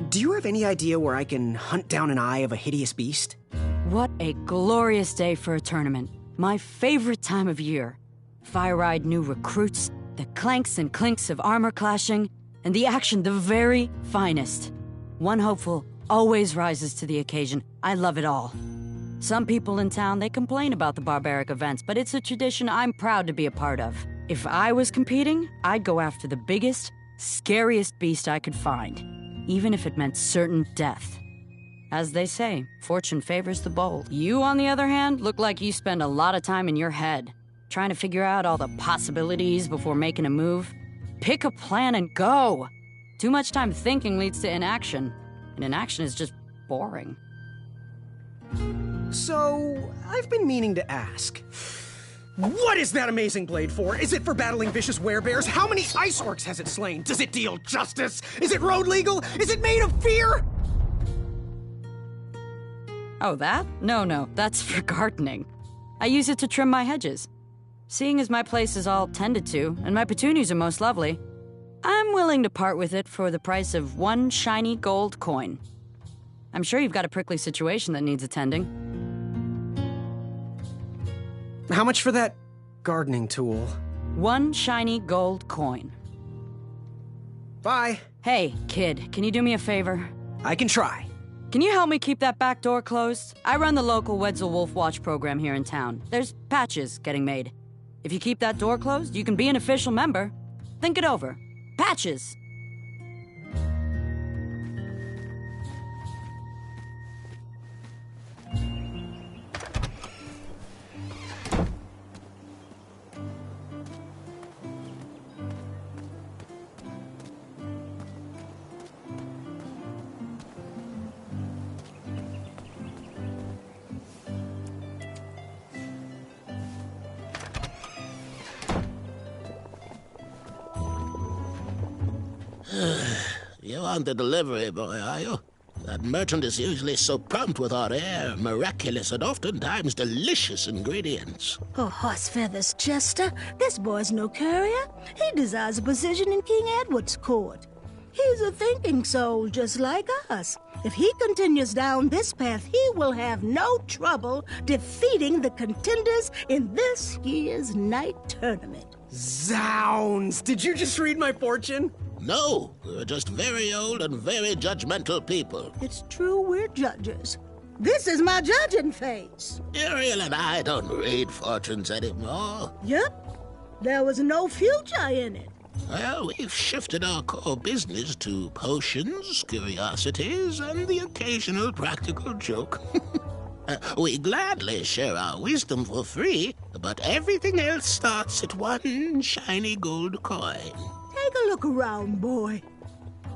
Do you have any idea where I can hunt down an eye of a hideous beast? What a glorious day for a tournament. My favorite time of year. Fire-eyed new recruits, the clanks and clinks of armor clashing, and the action the very finest. One hopeful always rises to the occasion. I love it all. Some people in town, they complain about the barbaric events, but it's a tradition I'm proud to be a part of. If I was competing, I'd go after the biggest, scariest beast I could find, even if it meant certain death. As they say, fortune favors the bold. You, on the other hand, look like you spend a lot of time in your head, trying to figure out all the possibilities before making a move. Pick a plan and go! Too much time thinking leads to inaction, and inaction is just boring. So, I've been meaning to ask. What is that amazing blade for? Is it for battling vicious werebears? How many ice orcs has it slain? Does it deal justice? Is it road legal? Is it made of fear? Oh, that? No, that's for gardening. I use it to trim my hedges. Seeing as my place is all tended to, and my petunias are most lovely, I'm willing to part with it for the price of 1 shiny gold coin. I'm sure you've got a prickly situation that needs attending. How much for that gardening tool? 1 shiny gold coin. Bye. Hey, kid, can you do me a favor? I can try. Can you help me keep that back door closed? I run the local Wetzel Wolf Watch program here in town. There's patches getting made. If you keep that door closed, you can be an official member. Think it over. Patches! You aren't the delivery boy, are you? That merchant is usually so prompt with our rare, miraculous, and oftentimes delicious ingredients. Oh, horse feathers, Chester. This boy's no courier. He desires a position in King Edward's court. He's a thinking soul just like us, If he continues down this path, he will have no trouble defeating the contenders in this year's night tournament. Zounds! Did you just read my fortune? No, we're just very old and very judgmental people. It's true we're judges. This is my judging face. Ariel and I don't read fortunes anymore. Yep. There was no future in it. Well, we've shifted our core business to potions, curiosities, and the occasional practical joke. We gladly share our wisdom for free, but everything else starts at one shiny gold coin. Take a look around, boy.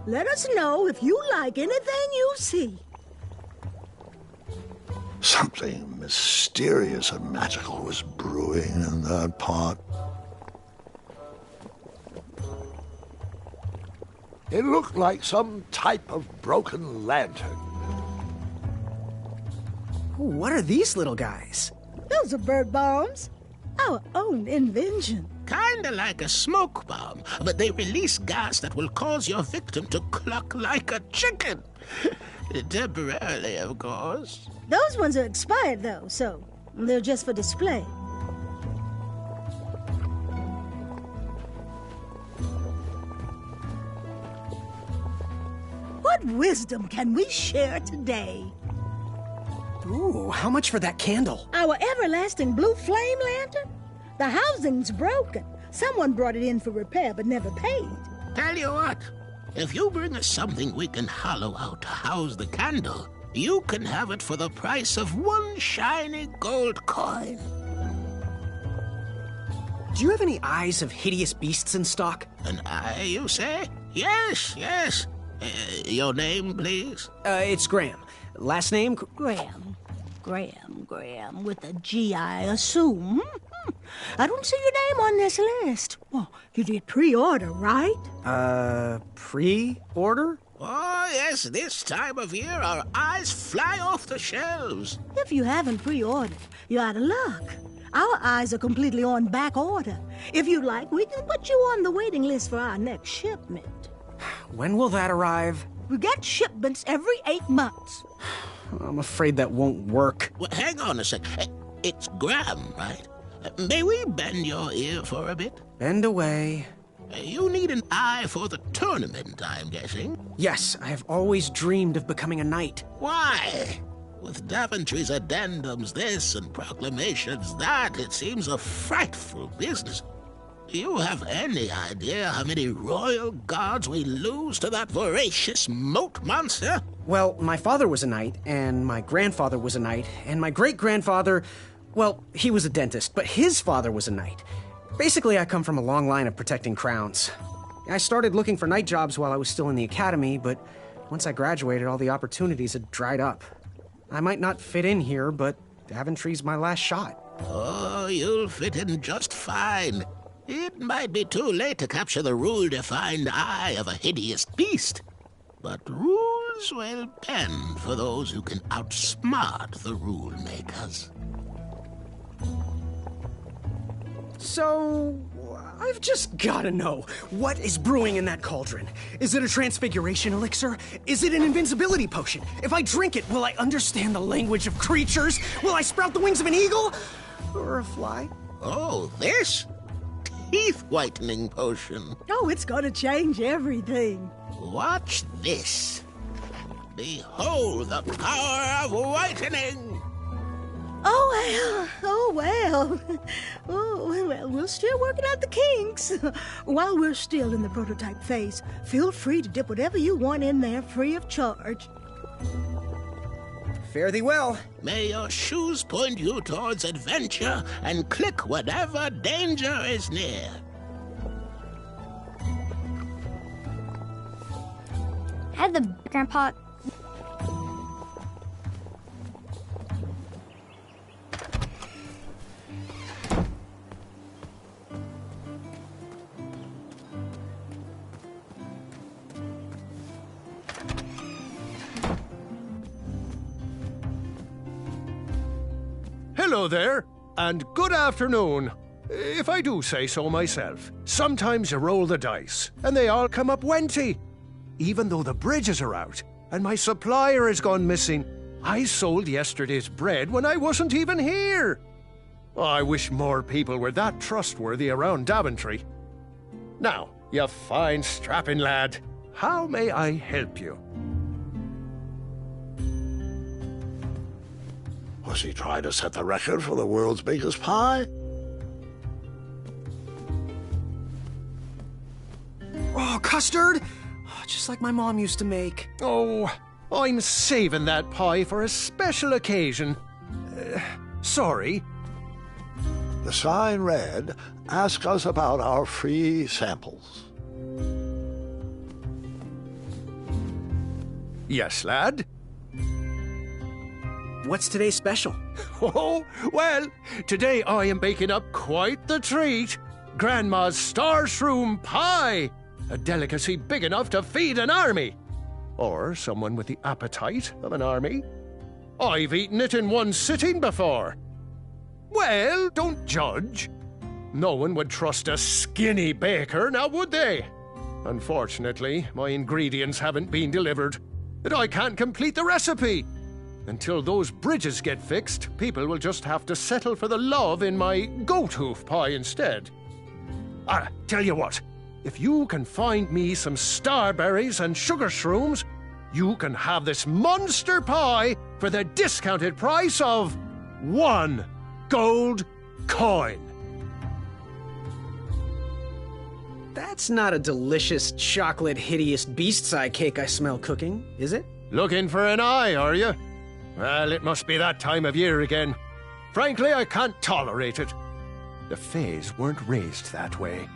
Let us know if you like anything you see. Something mysterious and magical was brewing in that pot. It looked like some type of broken lantern. What are these little guys? Those are bird bombs. Our own invention. Kinda like a smoke bomb, but they release gas that will cause your victim to cluck like a chicken. Temporarily, of course. Those ones are expired, though, so they're just for display. What wisdom can we share today? Ooh, how much for that candle? Our everlasting blue flame lantern? The housing's broken. Someone brought it in for repair but never paid. Tell you what, if you bring us something we can hollow out to house the candle, you can have it for the price of one shiny gold coin. Do you have any eyes of hideous beasts in stock? An eye, you say? Yes, yes. Your name, please? It's Graham. Last name? Graham, with a G, I assume. I don't see your name on this list. Well, you did pre-order, right? Pre-order? Oh, yes, this time of year our eyes fly off the shelves. If you haven't pre-ordered, you're out of luck. Our eyes are completely on back order. If you'd like, we can put you on the waiting list for our next shipment. When will that arrive? We get shipments every 8 months. I'm afraid that won't work. Well, hang on a sec. It's Graham, right? May we bend your ear for a bit? Bend away. You need an eye for the tournament, I'm guessing. Yes, I have always dreamed of becoming a knight. Why? With Daventry's addendums this and proclamations that, it seems a frightful business. Do you have any idea how many royal guards we lose to that voracious moat monster? Well, my father was a knight, and my grandfather was a knight, and my great-grandfather, well, he was a dentist, but his father was a knight. Basically, I come from a long line of protecting crowns. I started looking for knight jobs while I was still in the academy, but once I graduated, all the opportunities had dried up. I might not fit in here, but Daventry's my last shot. Oh, you'll fit in just fine. It might be too late to capture the rule-defined eye of a hideous beast, but rules will bend for those who can outsmart the rule-makers. So, I've just gotta know, what is brewing in that cauldron? Is it a transfiguration elixir? Is it an invincibility potion? If I drink it, will I understand the language of creatures? Will I sprout the wings of an eagle? Or a fly? Oh, this? Teeth-whitening potion. Oh, it's gonna change everything. Watch this. Behold the power of whitening. Oh, well. Oh, well, we're still working out the kinks. While we're still in the prototype phase, feel free to dip whatever you want in there free of charge. Fare thee well. May your shoes point you towards adventure and click whatever danger is near. Had the grandpa. Hello there, and good afternoon. If I do say so myself, sometimes you roll the dice, and they all come up wenty. Even though the bridges are out, and my supplier has gone missing. I sold yesterday's bread when I wasn't even here. I wish more people were that trustworthy around Daventry. Now, you fine strapping lad, how may I help you? Was he trying to set the record for the world's biggest pie? Oh, custard! Oh, just like my mom used to make. Oh, I'm saving that pie for a special occasion. Sorry. The sign read, "Ask us about our free samples." Yes, lad? What's today's special? Oh, well, today I am baking up quite the treat. Grandma's star shroom pie, a delicacy big enough to feed an army. Or someone with the appetite of an army. I've eaten it in one sitting before. Well, don't judge. No one would trust a skinny baker, now would they? Unfortunately, my ingredients haven't been delivered, and I can't complete the recipe. Until those bridges get fixed, people will just have to settle for the love in my goat hoof pie instead. Tell you what, if you can find me some starberries and sugar shrooms, you can have this monster pie for the discounted price of 1 gold coin. That's not a delicious, chocolate, hideous beast-side cake I smell cooking, is it? Looking for an eye, are you? Well, it must be that time of year again. Frankly, I can't tolerate it. The Fays weren't raised that way.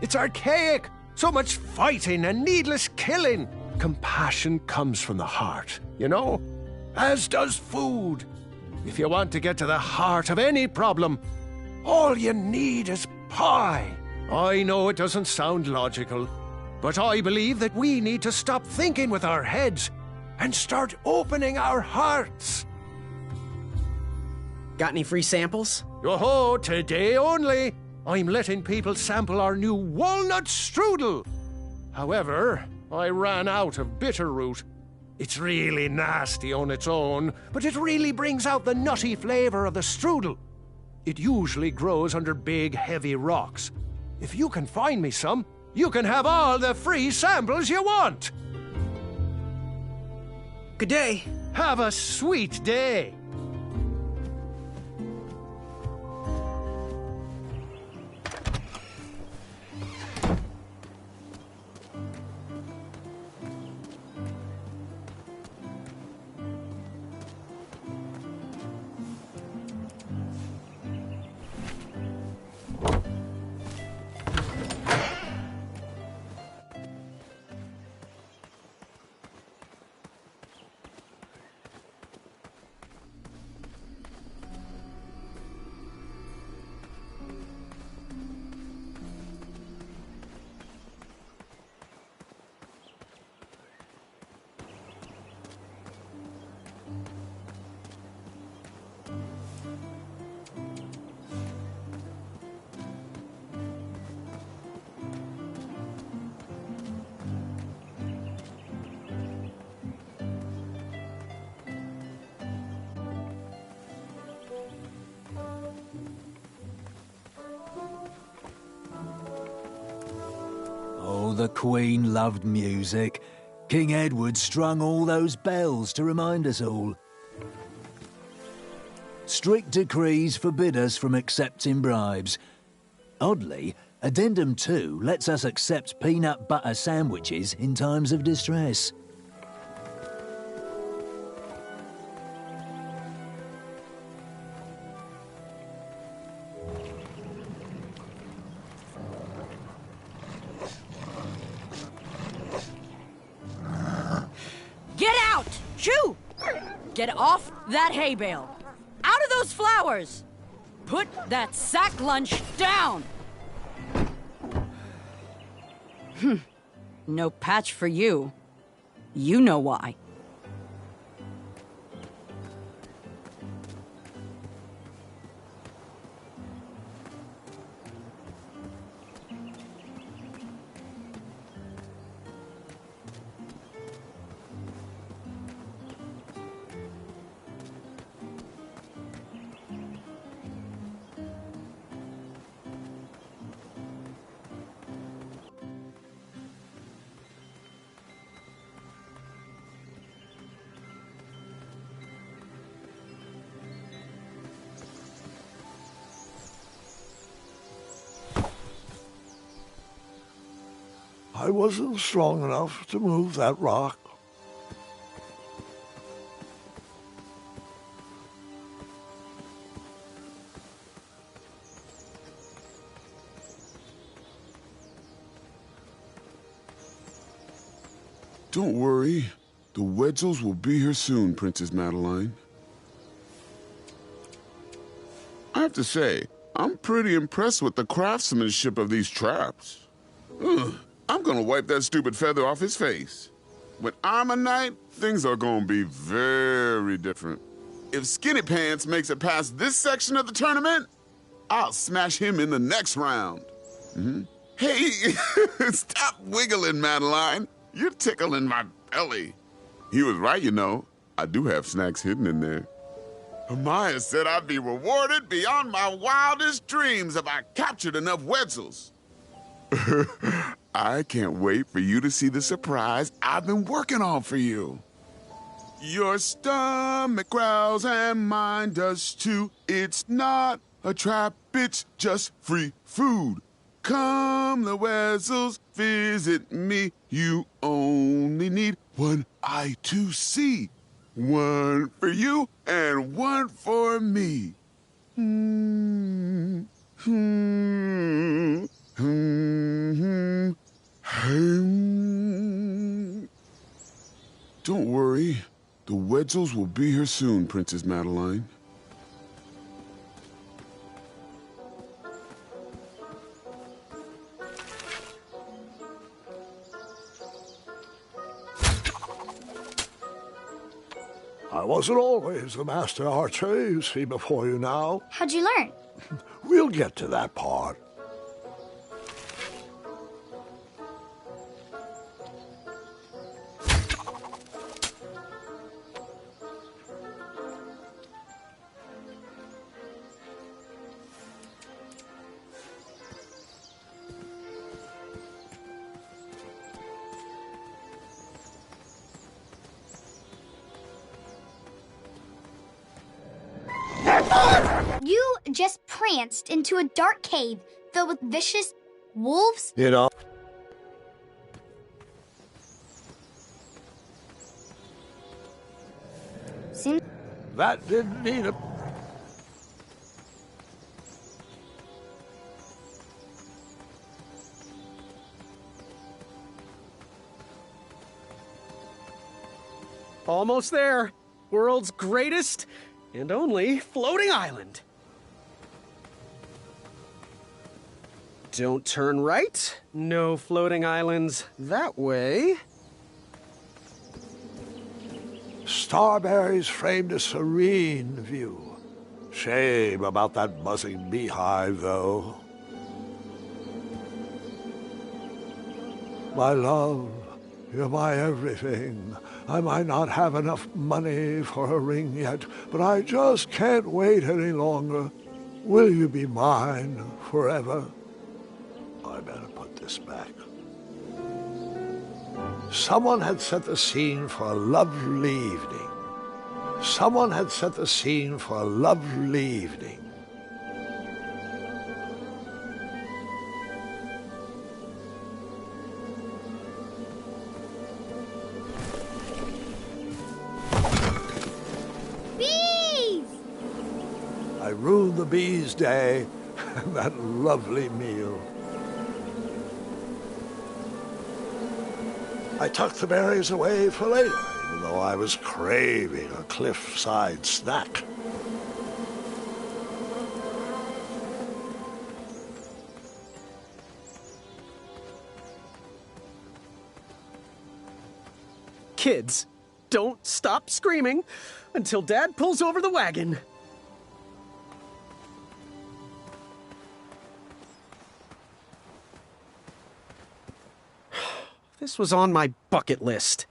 It's archaic. So much fighting and needless killing. Compassion comes from the heart, you know? As does food. If you want to get to the heart of any problem, all you need is pie. I know it doesn't sound logical, but I believe that we need to stop thinking with our heads and start opening our hearts. Got any free samples? Oh, today only. I'm letting people sample our new walnut strudel. However, I ran out of bitterroot. It's really nasty on its own, but it really brings out the nutty flavor of the strudel. It usually grows under big, heavy rocks. If you can find me some, you can have all the free samples you want. Good day. Have a sweet day. Oh, the Queen loved music. King Edward strung all those bells to remind us all. Strict decrees forbid us from accepting bribes. Oddly, Addendum 2 lets us accept peanut butter sandwiches in times of distress. Get out! Shoo! Get off that hay bale! Out of those flowers! Put that sack lunch down! No patch for you. You know why. I wasn't strong enough to move that rock. Don't worry. The Wetzels will be here soon, Princess Madeline. I have to say, I'm pretty impressed with the craftsmanship of these traps. Ugh, I'm gonna wipe that stupid feather off his face. When I'm a knight, things are gonna be very different. If Skinny Pants makes it past this section of the tournament, I'll smash him in the next round. Hey, stop wiggling, Madeline. You're tickling my belly. He was right, you know. I do have snacks hidden in there. Amaya said I'd be rewarded beyond my wildest dreams if I captured enough Wetzels. I can't wait for you to see the surprise I've been working on for you. Your stomach growls and mine does too. It's not a trap, it's just free food. Come, the Wetzels, visit me. You only need one eye to see. One for you and one for me. Don't worry. The Wetzels will be here soon, Princess Madeline. I wasn't always the master archer you see before you now. How'd you learn? We'll get to that part. You just pranced into a dark cave filled with vicious wolves? You know. Seems that didn't need a... Almost there. World's greatest and only floating island. Don't turn right. No floating islands that way. Starberries framed a serene view. Shame about that buzzing beehive, though. My love, you're my everything. I might not have enough money for a ring yet, but I just can't wait any longer. Will you be mine forever? I better put this back. Someone had set the scene for a lovely evening. Someone had set the scene for a lovely evening. I ruined the bees' day and that lovely meal. I tucked the berries away for later, even though I was craving a cliffside snack. Kids, don't stop screaming until Dad pulls over the wagon. This was on my bucket list.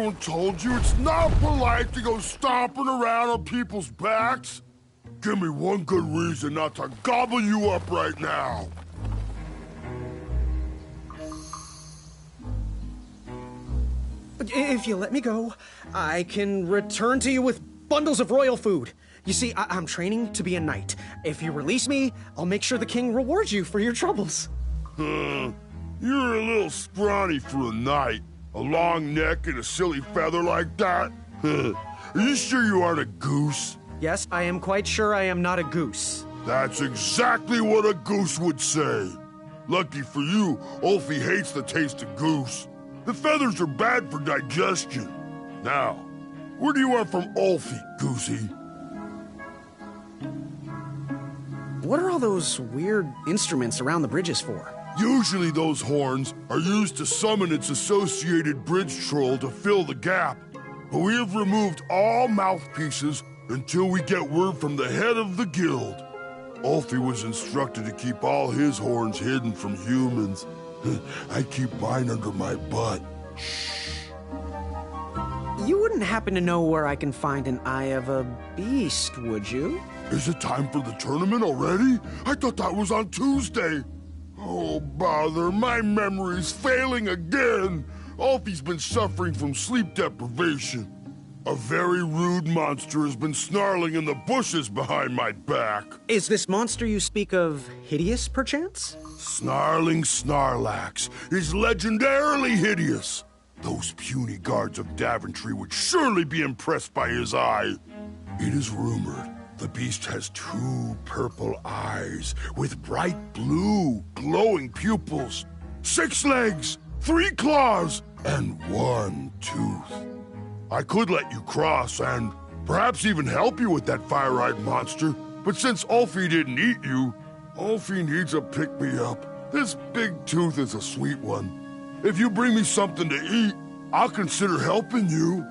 everyone told you it's not polite to go stomping around on people's backs? Give me one good reason not to gobble you up right now. If you let me go, I can return to you with bundles of royal food. You see, I'm training to be a knight. If you release me, I'll make sure the king rewards you for your troubles. You're a little scrawny for a knight. A long neck and a silly feather like that? Are you sure you aren't a goose? Yes, I am quite sure I am not a goose. That's exactly what a goose would say. Lucky for you, Ulfie hates the taste of goose. The feathers are bad for digestion. Now, where do you want from Ulfie, Goosey? What are all those weird instruments around the bridges for? Usually those horns are used to summon its associated bridge troll to fill the gap. But we have removed all mouthpieces until we get word from the head of the guild. Ulfie was instructed to keep all his horns hidden from humans. I keep mine under my butt. You wouldn't happen to know where I can find an Eye of a Beast, would you? Is it time for the tournament already? I thought that was on Tuesday. Oh, bother, my memory's failing again. Ulfie's been suffering from sleep deprivation. A very rude monster has been snarling in the bushes behind my back. Is this monster you speak of hideous, perchance? Snarling Snarlax is legendarily hideous. Those puny guards of Daventry would surely be impressed by his eye. It is rumored the beast has 2 purple eyes with bright blue, glowing pupils, 6 legs, 3 claws, and 1 tooth. I could let you cross and perhaps even help you with that fire-eyed monster, but since Ulfie didn't eat you, Ulfie needs a pick-me-up. This big tooth is a sweet one. If you bring me something to eat, I'll consider helping you.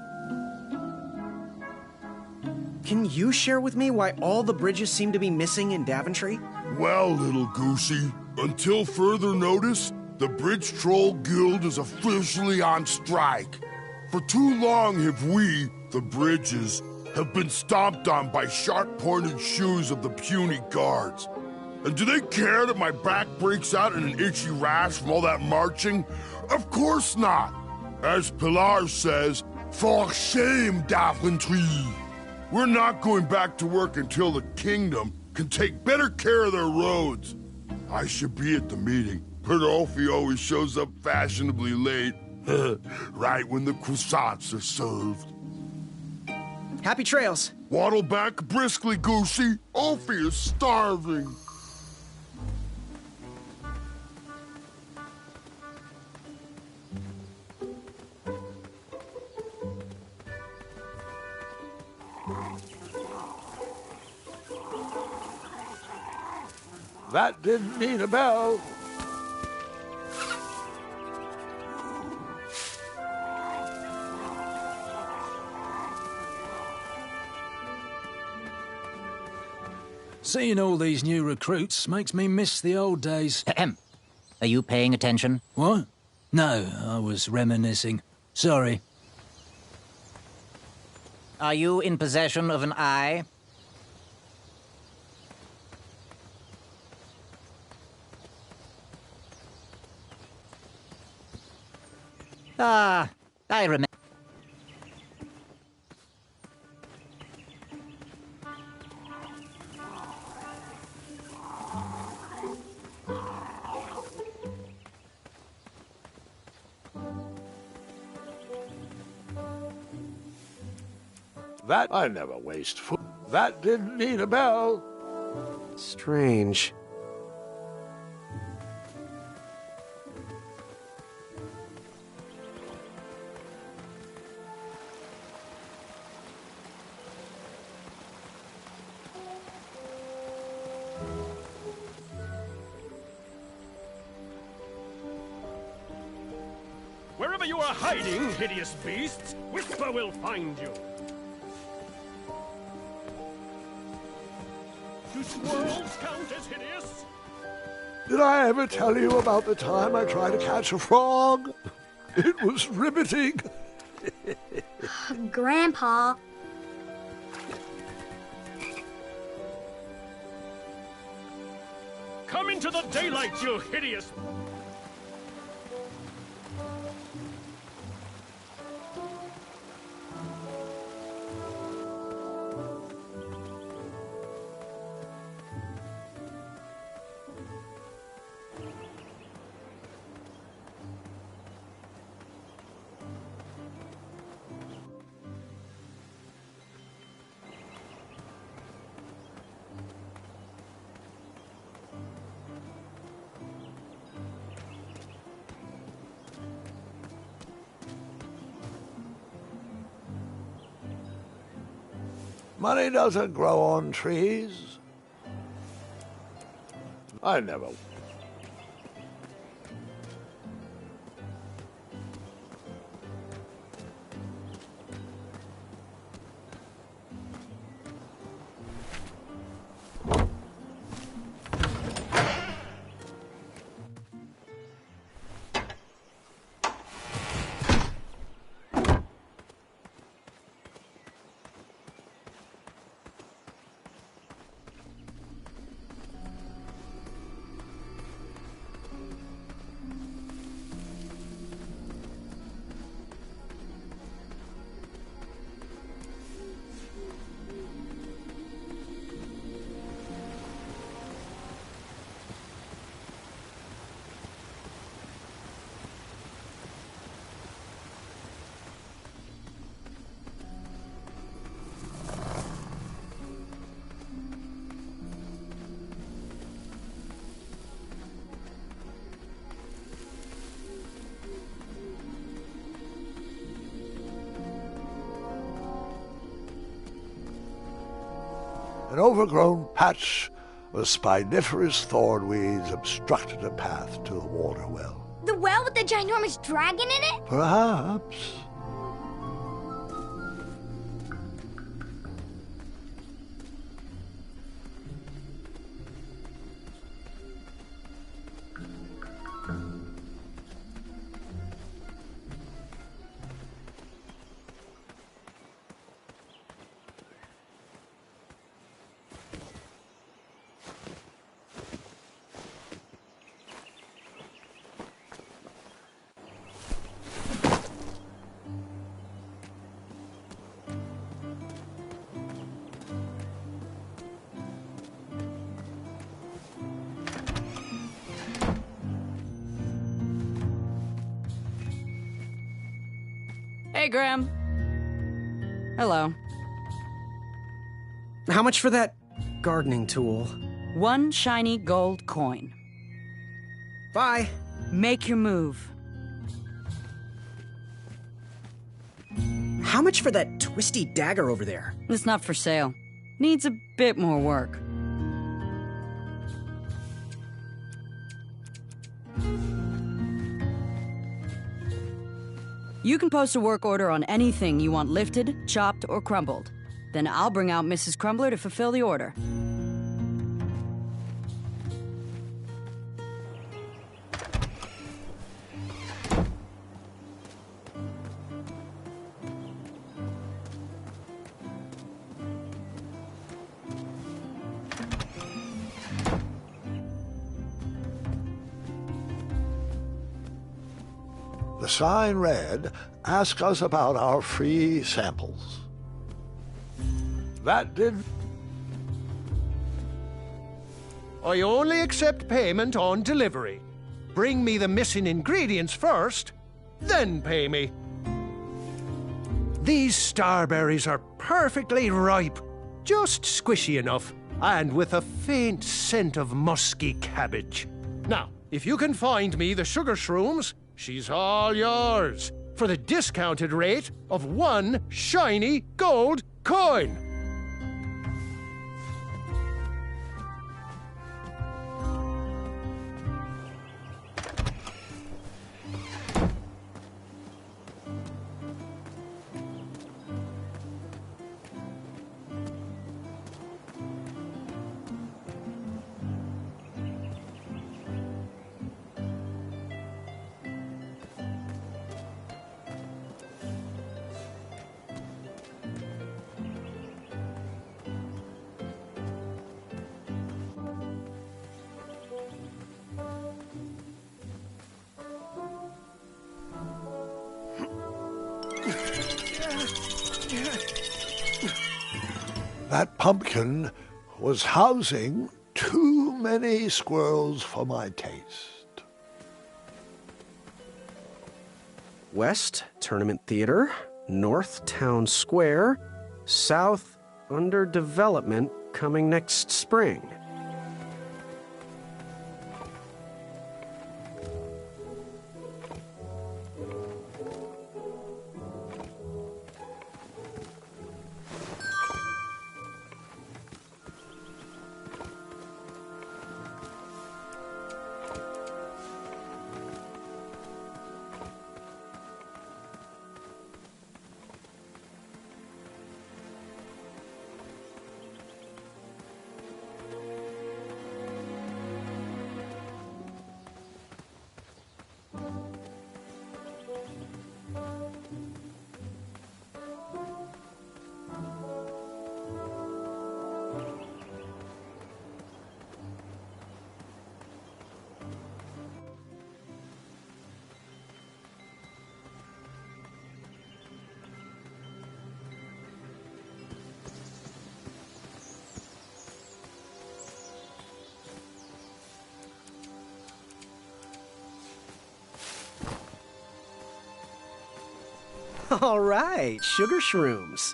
Can you share with me why all the bridges seem to be missing in Daventry? Well, little Goosey, until further notice, the Bridge Troll Guild is officially on strike. For too long have we, the bridges, have been stomped on by sharp-pointed shoes of the puny guards. And do they care that my back breaks out in an itchy rash from all that marching? Of course not. As Pilar says, for shame, Daventry. We're not going back to work until the kingdom can take better care of their roads. I should be at the meeting, but Ulfie always shows up fashionably late. Right when the croissants are served. Happy trails. Waddle back briskly, Goosey. Ulfie is starving. That didn't need a bell. Seeing all these new recruits makes me miss the old days. Ahem. Are you paying attention? What? No, I was reminiscing. Sorry. Are you in possession of an eye? Ah, I remember. That I never waste food. That didn't need a bell. Strange. Wherever you are hiding, hideous beasts, Whisper will find you. Do squirrels count as hideous? Did I ever tell you about the time I tried to catch a frog? It was riveting. Grandpa. Come into the daylight, you hideous... Money doesn't grow on trees. I never... An overgrown patch of spiniferous thornweeds obstructed a path to the water well. The well with the ginormous dragon in it? Perhaps. Hey, Graham. Hello. How much for that gardening tool? 1 shiny gold coin. Bye. Make your move. How much for that twisty dagger over there? It's not for sale. Needs a bit more work. You can post a work order on anything you want lifted, chopped, or crumbled. Then I'll bring out Mrs. Crumbler to fulfill the order. The sign read, "Ask us about our free samples." That did... I only accept payment on delivery. Bring me the missing ingredients first, then pay me. These starberries are perfectly ripe, just squishy enough, and with a faint scent of musky cabbage. Now, if you can find me the sugar shrooms, she's all yours, for the discounted rate of 1 shiny gold coin. that pumpkin was housing too many squirrels for my taste. West, Tournament Theater. North, Town Square. South, under development, coming next spring. All right, sugar shrooms.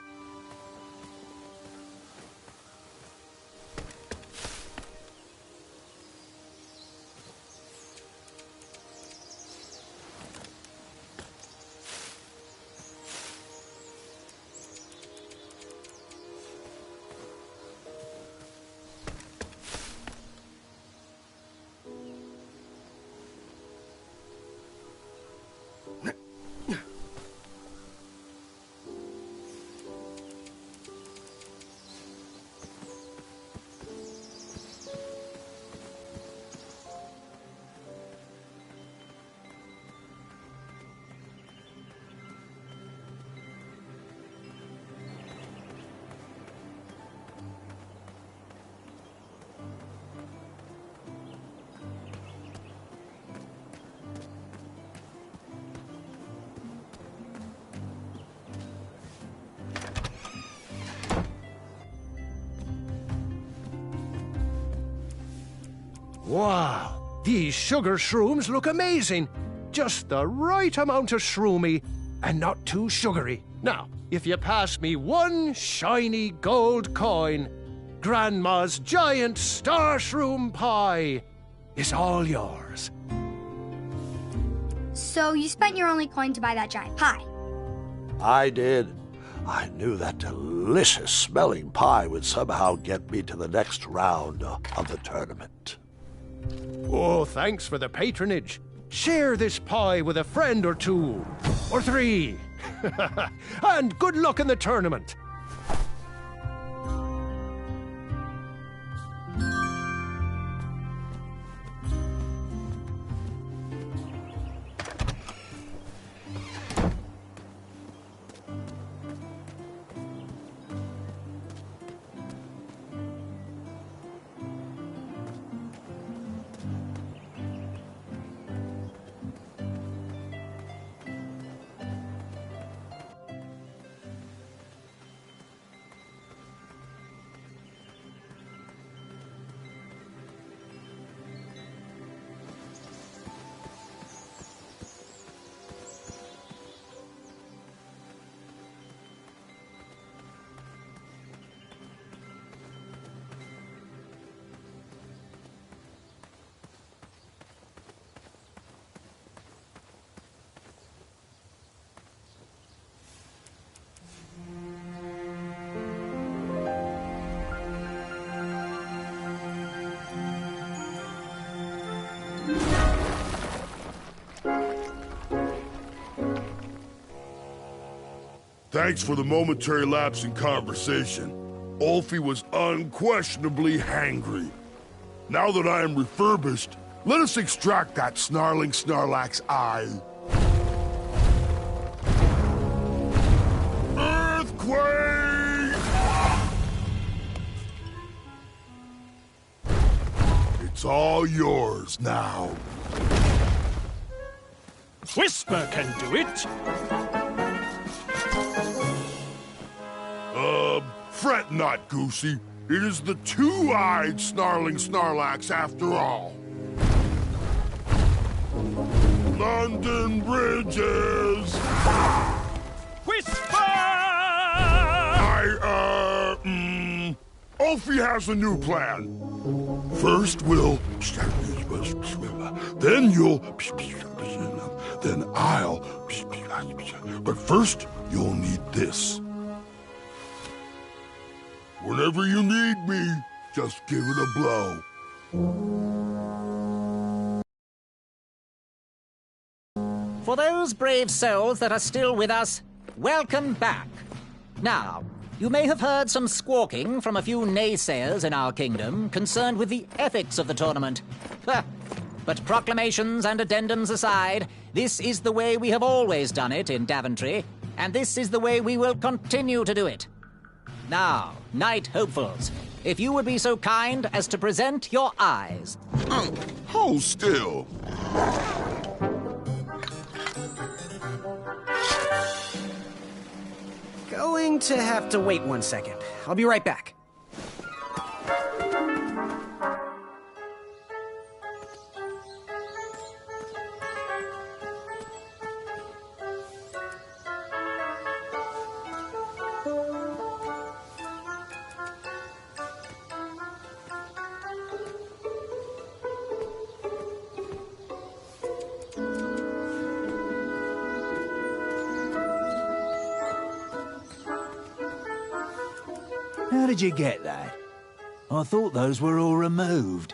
Wow, these sugar shrooms look amazing. Just the right amount of shroomy and not too sugary. Now, if you pass me one shiny gold coin, Grandma's giant star shroom pie is all yours. So you spent your only coin to buy that giant pie? I did. I knew that delicious smelling pie would somehow get me to the next round of the tournament. Oh, thanks for the patronage. Share this pie with a friend or two, or three. And good luck in the tournament. Thanks for the momentary lapse in conversation. Ulfie was unquestionably hangry. Now that I am refurbished, let us extract that snarling Snarlack's eye. Earthquake! It's all yours now. Whisper can do it. Fret not, Goosey. It is the two-eyed snarling Snarlax after all. London Bridges! Whisper! Ulfie has a new plan. First we'll... Then you'll... Then I'll... But first, you'll need this. Whenever you need me, just give it a blow. For those brave souls that are still with us, welcome back. Now, you may have heard some squawking from a few naysayers in our kingdom concerned with the ethics of the tournament. But proclamations and addendums aside, this is the way we have always done it in Daventry, and this is the way we will continue to do it. Now, Knight Hopefuls, if you would be so kind as to present your eyes. Hold still. Going to have to wait 1 second. I'll be right back. How did you get that? I thought those were all removed.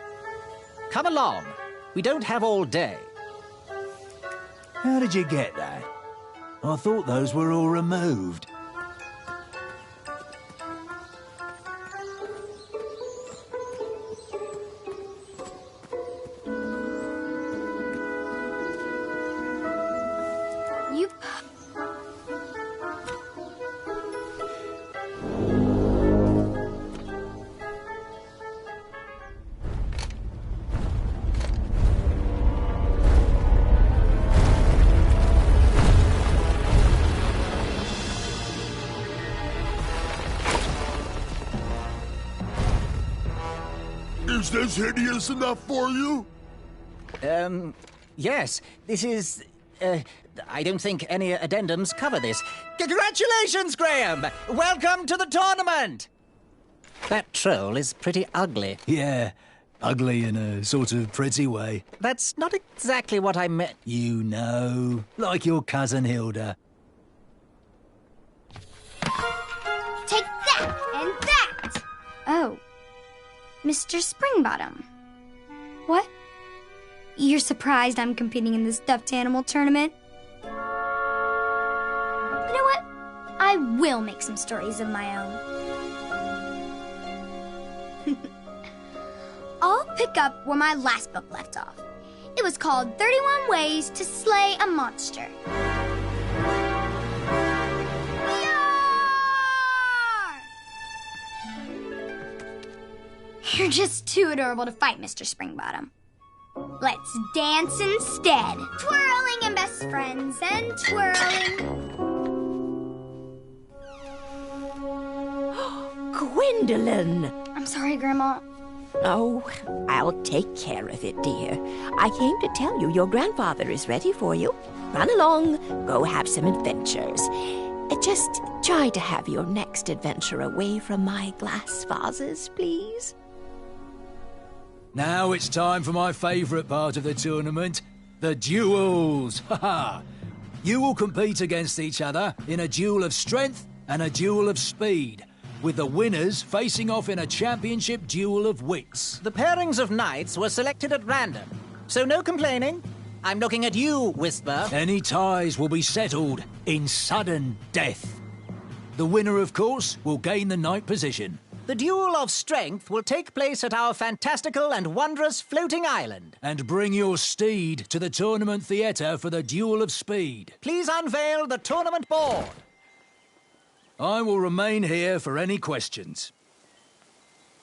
Come along. We don't have all day. How did you get that? I thought those were all removed. You... Is this hideous enough for you? Yes. This is... I don't think any addendums cover this. Congratulations, Graham! Welcome to the tournament! That troll is pretty ugly. Yeah, ugly in a sort of pretty way. That's not exactly what I meant. You know, like your cousin Hilda. Take that and that! Oh. Mr. Springbottom. What? You're surprised I'm competing in the stuffed animal tournament? You know what? I will make some stories of my own. I'll pick up where my last book left off. It was called 31 Ways to Slay a Monster. You're just too adorable to fight, Mr. Springbottom. Let's dance instead. Twirling and best friends and twirling. Gwendolyn! I'm sorry, Grandma. Oh, I'll take care of it, dear. I came to tell you your grandfather is ready for you. Run along, go have some adventures. Just try to have your next adventure away from my glass vases, please. Now it's time for my favourite part of the tournament, the duels. Ha! You will compete against each other in a duel of strength and a duel of speed, with the winners facing off in a championship duel of wits. The pairings of knights were selected at random, so no complaining. I'm looking at you, Whisper. Any ties will be settled in sudden death. The winner, of course, will gain the knight position. The duel of strength will take place at our fantastical and wondrous floating island. And bring your steed to the tournament theatre for the duel of speed. Please unveil the tournament board. I will remain here for any questions.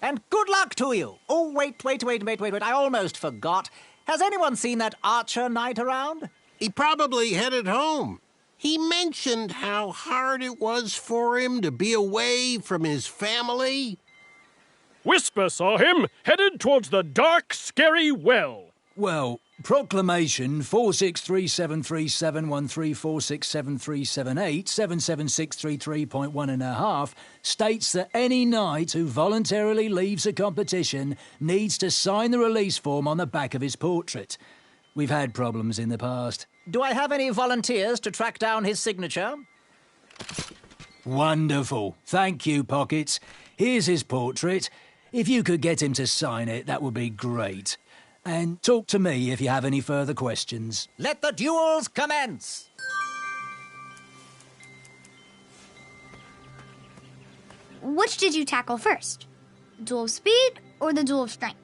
And good luck to you. Oh, wait. I almost forgot. Has anyone seen that archer knight around? He probably headed home. He mentioned how hard it was for him to be away from his family. Whisper saw him headed towards the dark, scary well. Well, Proclamation 463737134673778776333.1.5 states that any knight who voluntarily leaves a competition needs to sign the release form on the back of his portrait. We've had problems in the past. Do I have any volunteers to track down his signature? Wonderful. Thank you, Pockets. Here's his portrait. If you could get him to sign it, that would be great. And talk to me if you have any further questions. Let the duels commence! Which did you tackle first? Duel of speed or the duel of strength?